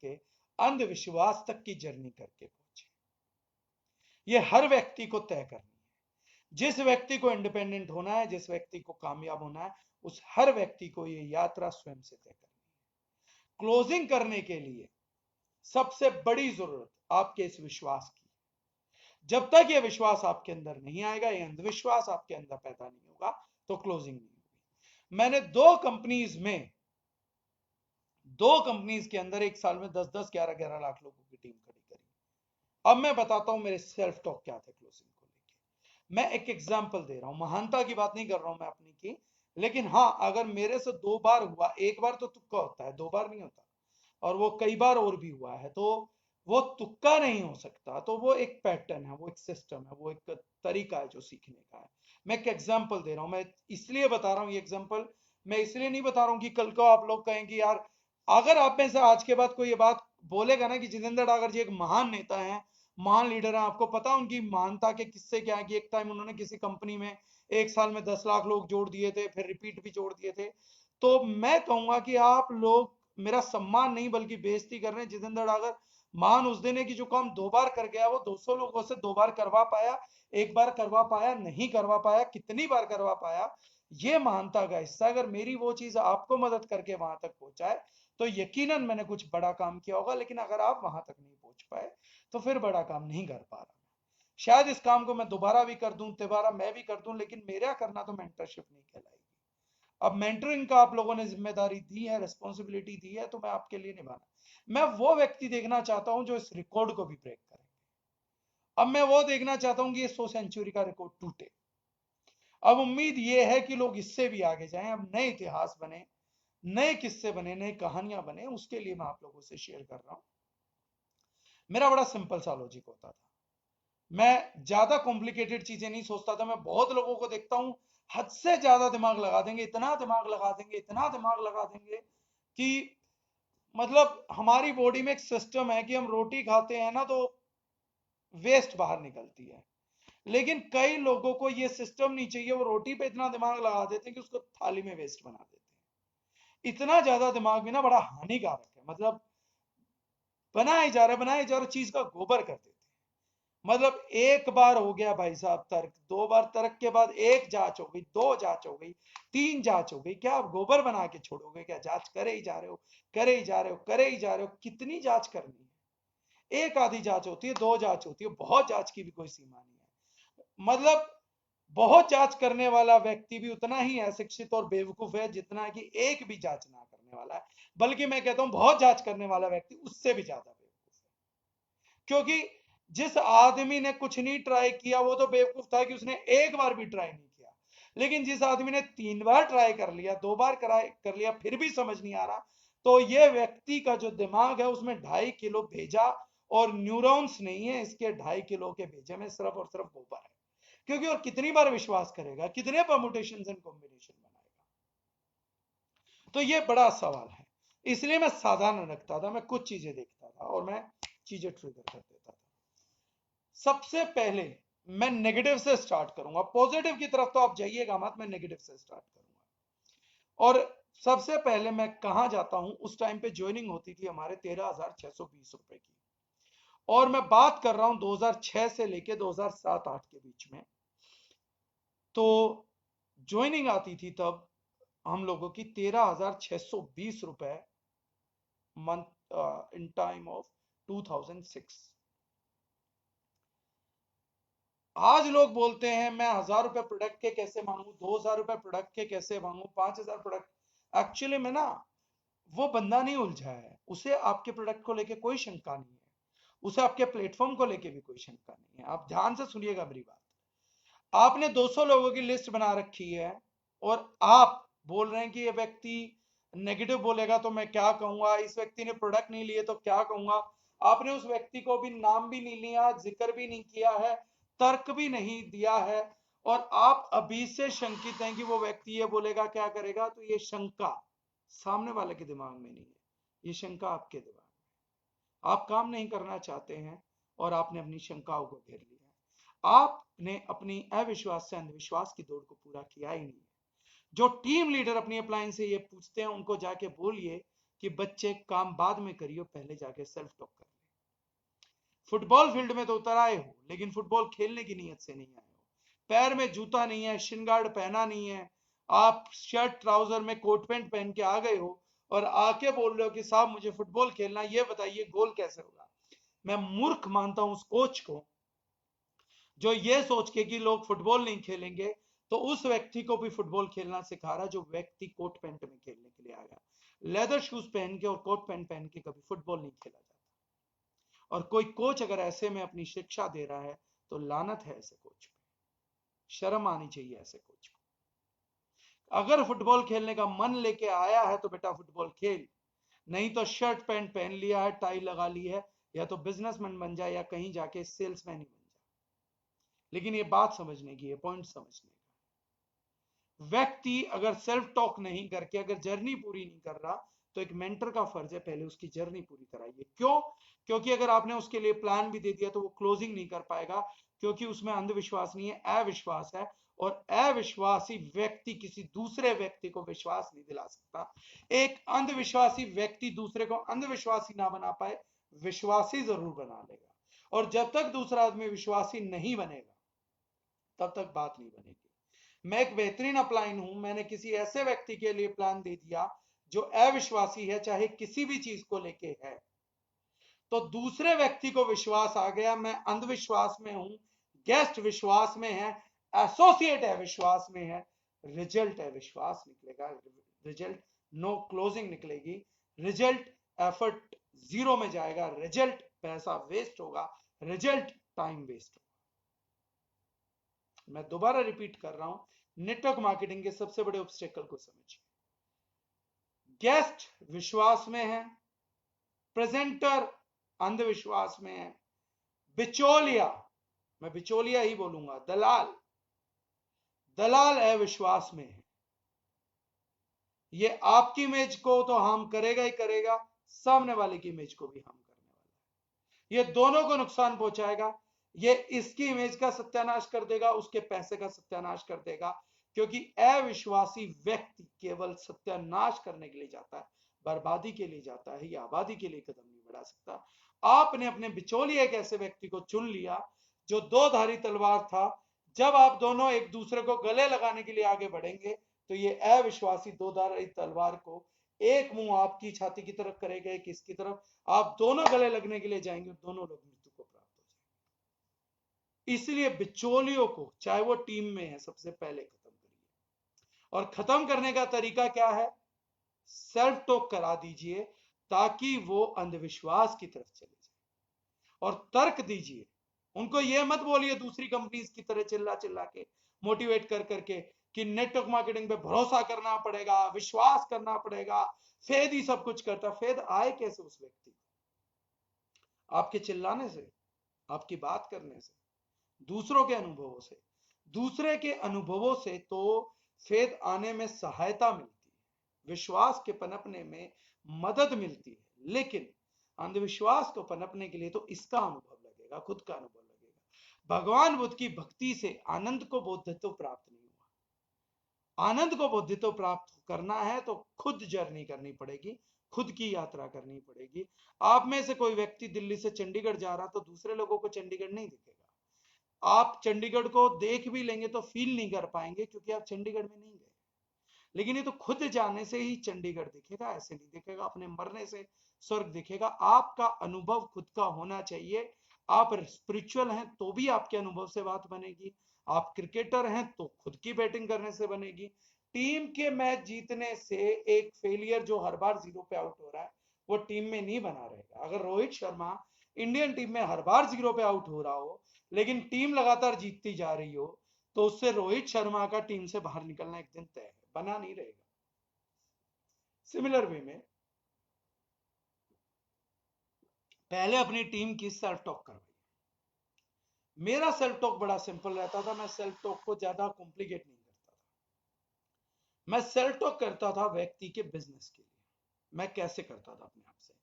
[SPEAKER 3] के अंधविश्वास तक की जर्नी करके पहुंचे। ये हर व्यक्ति को तय करनी है। जिस व्यक्ति को इंडिपेंडेंट होना है, जिस व्यक्ति को कामयाब होना है, उस हर व्यक्ति को ये यात्रा स्वयं से तय करनी है। क्लोजिंग करने के लिए सबसे बड़ी जरूरत आपके इस विश्वास की। जब तक ये विश्वास आपके अंदर नहीं आएगा, ये अंधविश्वास आपके अंदर पैदा नहीं होगा, तो क्लोजिंग नहीं होगी। मैंने दो कंपनीज के अंदर एक साल में 10-10, 11-11 लाख लोगों की टीम खड़ी करी। अब मैं बताता हूं मेरे सेल्फ टॉक क्या थे क्लोजिंग को लेके। मैं एक एग्जांपल दे रहा हूं, महानता की बात नहीं कर रहा हूं मैं अपनी की, लेकिन हाँ, अगर मेरे से 2 बार हुआ, एक बार तो तुक्का होता है, 2 बार नहीं होता, और वो कई बार और भी हुआ है, तो वो तुक्का नहीं हो सकता। तो वो एक पैटर्न है, वो एक सिस्टम है, वो एक तरीका है जो सीखने का है। मैं एक एग्जांपल दे रहा हूं, मैं इसलिए बता रहा हूं ये एग्जांपल, मैं इसलिए नहीं बता रहा हूं कि कल को आप लोग कहें कि यार, अगर आप में से आज के बाद कोई ये बात बोलेगा ना कि जितेंद्र डागर जी एक महान नेता है, महान लीडर है, आपको पता उनकी महानता के किस्से क्या है कि एक टाइम उन्होंने किसी कंपनी में एक साल में 10 लाख लोग जोड़ दिए थे, फिर रिपीट भी जोड़ दिए थे, तो मैं कहूंगा कि आप लोग मेरा सम्मान नहीं बल्कि बेइज्जती कर रहे हैं। जितेंद्र डागर मान उस दिन है कि जो काम 2 बार कर गया, वो 200 लोगों से 2 बार करवा पाया, एक बार करवा पाया, नहीं करवा पाया, कितनी बार करवा पाया, ये महानता का हिस्सा। अगर मेरी वो चीज आपको मदद करके वहां तक पहुंचाए तो यकीनन मैंने कुछ बड़ा काम किया होगा। लेकिन अगर आप वहां तक नहीं पहुंच पाए तो फिर बड़ा काम नहीं कर पा रहा। शायद इस काम को मैं दोबारा भी कर दूं, तिबारा मैं भी कर दूं, लेकिन मेरा करना तो मेंटरशिप नहीं कहलाएगी। अब मेंटरिंग का आप लोगों ने जिम्मेदारी दी है, रिस्पॉन्सिबिलिटी दी है, तो मैं आपके लिए निभाना, मैं वो व्यक्ति देखना चाहता हूं जो इस रिकॉर्ड को भी ब्रेक करे। अब मैं वो देखना चाहता हूं कि ये 100 सेंचुरी का रिकॉर्ड टूटे। अब उम्मीद ये है कि लोग इससे भी आगे जाएं, अब नए इतिहास बने, नए किस्से बने, नई कहानियां बने, उसके लिए मैं आप लोगों से शेयर कर रहा हूं। मेरा बड़ा सिंपल सा लॉजिक होता था, मैं ज्यादा कॉम्प्लिकेटेड चीजें नहीं सोचता था। मैं बहुत लोगों को देखता हूं हद से ज्यादा दिमाग लगा देंगे, इतना दिमाग लगा देंगे, इतना दिमाग लगा देंगे कि मतलब हमारी बॉडी में एक सिस्टम है कि हम रोटी खाते हैं ना तो वेस्ट बाहर निकलती है, लेकिन कई लोगों को ये सिस्टम नहीं चाहिए, वो रोटी पे इतना दिमाग लगा देते हैं कि उसको थाली में वेस्ट बना देते हैं। इतना ज्यादा दिमाग भी ना बड़ा हानिकारक है, मतलब बनाए जा रहे चीज का गोबर कर देते हैं। मतलब एक बार हो गया भाई साहब तर्क, 2 बार तर्क के बाद एक जांच हो गई, 2 जांच हो गई, 3 जांच हो गई, क्या आप गोबर बना के छोड़ोगे? क्या जांच करे ही जा रहे हो, करे ही जा रहे हो, करे ही जा रहे हो? कितनी जांच करनी है? एक आधी जांच होती है, 2 जांच होती है, बहुत जांच की भी कोई सीमा नहीं है। मतलब बहुत जांच करने वाला व्यक्ति भी उतना ही अशिक्षित और बेवकूफ है जितना कि एक भी जांच ना करने वाला है। बल्कि मैं कहता हूं बहुत जांच करने वाला व्यक्ति उससे भी ज्यादा बेवकूफ है। क्योंकि जिस आदमी ने कुछ नहीं ट्राई किया वो तो बेवकूफ था कि उसने एक बार भी ट्राई नहीं किया, लेकिन जिस आदमी ने 3 बार ट्राई कर लिया, 2 बार ट्राई कर लिया, फिर भी समझ नहीं आ रहा, तो ये व्यक्ति का जो दिमाग है उसमें 2.5 किलो भेजा और न्यूरॉन्स नहीं है, इसके 2.5 किलो के भेजे में सिर्फ और सिर्फ गोबर है। क्योंकि और कितनी बार विश्वास करेगा, कितने परमुटेशन एंड कॉम्बिनेशन बनाएगा? तो ये बड़ा सवाल है, इसलिए मैं साधारण रखता था, मैं कुछ चीजें देखता था और मैं चीजें ट्रिगर कर देता था। सबसे पहले मैं नेगेटिव से स्टार्ट करूंगा, पॉजिटिव की तरफ तो आप जाइएगा मत, मैं नेगेटिव से स्टार्ट करूंगा। और सबसे पहले मैं कहां जाता हूं, उस टाइम पे ज्वाइनिंग होती थी हमारे 13,620 रुपए की, और मैं बात कर रहा हूं 2006 से लेके 2007-8 के बीच में। तो ज्वाइनिंग आती थी तब हम लोगों की 13,620 रुपए मंथ, इन टाइम ऑफ 2006। आज लोग बोलते हैं मैं 1,000 रुपए प्रोडक्ट के कैसे मांगू, 2,000 रुपए प्रोडक्ट के कैसे मांगू, 5,000 प्रोडक्ट। एक्चुअली में ना, वो बंदा नहीं उलझा है, उसे आपके प्रोडक्ट को लेके कोई शंका नहीं है, उसे आपके प्लेटफॉर्म को लेके भी कोई शंका नहीं है। आप ध्यान से सुनिएगा मेरी बात। आपने 200 लोगों की लिस्ट बना रखी है और आप बोल रहे हैं कि ये व्यक्ति नेगेटिव बोलेगा तो मैं क्या कहूंगा, इस व्यक्ति ने प्रोडक्ट नहीं लिए तो क्या कहूंगा। आपने उस व्यक्ति को भी नाम भी नहीं लिया, जिक्र भी नहीं किया है, तर्क भी नहीं दिया है, और आप अभी से शंकित हैं कि वो व्यक्ति ये बोलेगा क्या करेगा। तो ये शंका सामने वाले के दिमाग में नहीं है, ये शंका आपके दिमाग में। आप काम नहीं करना चाहते हैं और आपने अपनी शंकाओं को घेर लिया है। आपने अपनी अविश्वास से अंधविश्वास की दौड़ को पूरा किया ही नहीं है। जो टीम लीडर अपनी अपलाइन से ये पूछते हैं उनको जाके बोलिए कि बच्चे काम बाद में करियो, पहले जाके सेल्फ टॉक कर ले। फुटबॉल फील्ड में तो उतर आए हो, लेकिन फुटबॉल खेलने की नीयत से नहीं आए हो। पैर में जूता नहीं है, शिन गार्ड पहना नहीं है, आप शर्ट ट्राउजर में कोट पैंट पहन के आ गए हो और आके बोल रहे हो कि साहब मुझे फुटबॉल खेलना, ये बताइए गोल कैसे होगा। मैं मूर्ख मानता हूं उस कोच को जो ये सोच के कि लोग फुटबॉल नहीं खेलेंगे, तो उस व्यक्ति को भी फुटबॉल खेलना सिखा रहा, जो व्यक्ति कोट पैंट में खेलने के लिए आया। लेदर शूज पहन के और कोट पैंट पहन के कभी फुटबॉल नहीं खेला जाता। और कोई कोच अगर ऐसे में अपनी शिक्षा दे रहा है तो लानत है ऐसे कोच पे, शर्म आनी चाहिए ऐसे कोच को। अगर फुटबॉल खेलने का मन लेके आया है तो बेटा फुटबॉल खेल, नहीं तो शर्ट पैंट पहन लिया है, टाई लगा ली है, या तो बिजनेसमैन बन जाए या कहीं जाके सेल्समैन ही बन जाए। लेकिन ये बात समझने की है, पॉइंट समझने का। व्यक्ति अगर सेल्फ टॉक नहीं करके अगर जर्नी पूरी नहीं कर रहा, तो एक मेंटर का फर्ज है पहले उसकी जर्नी पूरी कराइए। क्यों? क्योंकि अगर आपने उसके लिए प्लान भी दे दिया तो वो क्लोजिंग नहीं कर पाएगा, क्योंकि उसमें अंधविश्वास नहीं है, अविश्वास है। और अविश्वासी व्यक्ति किसी दूसरे व्यक्ति को विश्वास नहीं दिला सकता। एक अंधविश्वासी व्यक्ति दूसरे को अंधविश्वासी ना बना पाए, विश्वासी जरूर बना लेगा। और जब तक दूसरा आदमी विश्वासी नहीं बनेगा तब तक बात नहीं बनेगी। मैं एक बेहतरीन अपलाइन हूं, मैंने किसी ऐसे व्यक्ति के लिए प्लान दे दिया जो अविश्वासी है, चाहे किसी भी चीज को लेके है, तो दूसरे व्यक्ति को विश्वास आ गया। मैं अंधविश्वास में हूं, गेस्ट विश्वास में है, एसोसिएट अविश्वास में है, रिजल्ट अविश्वास निकलेगा, रिजल्ट नो क्लोजिंग निकलेगी, रिजल्ट एफर्ट जीरो में जाएगा, रिजल्ट पैसा वेस्ट होगा, रिजल्ट टाइम वेस्ट होगा। मैं दोबारा रिपीट कर रहा हूं, नेटवर्क मार्केटिंग के सबसे बड़े ऑब्स्टेकल को समझिए। गेस्ट विश्वास में है, प्रेजेंटर अंधविश्वास में है, बिचौलिया, मैं बिचौलिया ही बोलूंगा, दलाल, दलाल अविश्वास में है। ये आपकी इमेज को तो हार्म करेगा ही करेगा, सामने वाले की इमेज को भी हार्म करने वाला है। ये दोनों को नुकसान पहुंचाएगा। ये इसकी इमेज का सत्यानाश कर देगा, उसके पैसे का सत्यानाश कर देगा, क्योंकि अविश्वासी व्यक्ति केवल सत्यानाश करने के लिए जाता है, बर्बादी के लिए जाता है, या आबादी के लिए कदम नहीं बढ़ा सकता। आपने अपने बिचौलिए एक ऐसे व्यक्ति को चुन लिया जो दो धारी तलवार था। जब आप दोनों एक दूसरे को गले लगाने के लिए आगे बढ़ेंगे तो ये अविश्वासी दो धारी तलवार को एक मुंह आपकी छाती की तरफ करेगा, एक इसकी तरफ, आप दोनों गले लगने के लिए जाएंगे, दोनों लोग मृत्यु को प्राप्त हो जाएंगे। इसलिए बिचौलियों को, चाहे वो टीम में है, सबसे पहले खत्म करिए। और खत्म करने का तरीका क्या है? सेल्फ टॉक करा दीजिए ताकि वो अंधविश्वास की तरफ चले जाए, और तर्क दीजिए। उनको ये मत बोलिए दूसरी कंपनीज की तरह चिल्ला चिल्ला के, मोटिवेट कर करके, कि नेटवर्क मार्केटिंग पे भरोसा करना पड़ेगा, विश्वास करना पड़ेगा, फेद ही सब कुछ करता। फेद आए कैसे उस व्यक्ति को? आपके चिल्लाने से, आपकी बात करने से, दूसरों के अनुभवों से। दूसरे के अनुभवों से तो फेद आने में सहायता मिलती है, विश्वास के पनपने में मदद मिलती है, लेकिन अंधविश्वास को पनपने के लिए तो इसका अनुभव लगेगा, खुद का अनुभव लगेगा। भगवान बुद्ध की भक्ति से आनंद को बोधित्व प्राप्त नहीं हुआ। आनंद को बोधित्व प्राप्त करना है तो खुद जर्नी करनी पड़ेगी, खुद की यात्रा करनी पड़ेगी। आप में से कोई व्यक्ति दिल्ली से चंडीगढ़ जा रहा तो दूसरे लोगों को चंडीगढ़ नहीं दिखेगा। आप चंडीगढ़ को देख भी लेंगे तो फील नहीं कर पाएंगे, क्योंकि आप चंडीगढ़ में नहीं गए। लेकिन ये तो खुद जाने से ही चंडीगढ़ दिखेगा, ऐसे नहीं दिखेगा। अपने मरने से स्वर्ग दिखेगा। आपका अनुभव खुद का होना चाहिए। आप स्पिरिचुअल हैं तो भी आपके अनुभव से बात बनेगी, आप क्रिकेटर हैं तो खुद की बैटिंग करने से बनेगी। टीम के मैच जीतने से एक फेलियर जो हर बार 0 पे आउट हो रहा है वो टीम में नहीं बना रहेगा। अगर रोहित शर्मा इंडियन टीम में हर बार 0 पे आउट हो रहा हो लेकिन टीम लगातार जीतती जा रही हो, तो उससे रोहित शर्मा का टीम से बाहर निकलना एक दिन तय है, बना नहीं रहेगा। सिमिलर वे में पहले अपनी टीम की सेल्फ टॉक करवाइए। मेरा सेल्फ टॉक बड़ा सिंपल रहता था, मैं सेल्फ टॉक को ज्यादा कॉम्प्लिकेट नहीं करता था। मैं सेल्फ टॉक करता था व्यक्ति के बिजनेस के लिए। मैं कैसे करता था अपने आप से,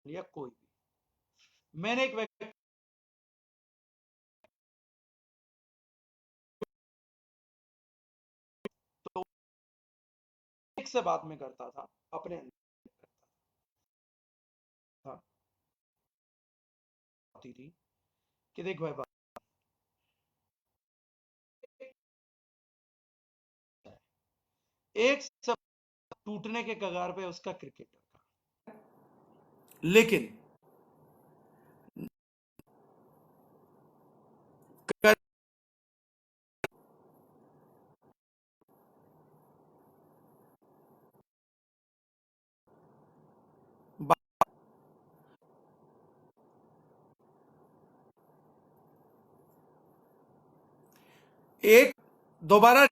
[SPEAKER 3] या कोई भी, मैंने एक व्यक्ति तो एक से बात में करता था, अपने अंदर करता था, होती थी कि देख भाई, बात एक सब टूटने के कगार पे उसका क्रिकेटर का, लेकिन एक दोबारा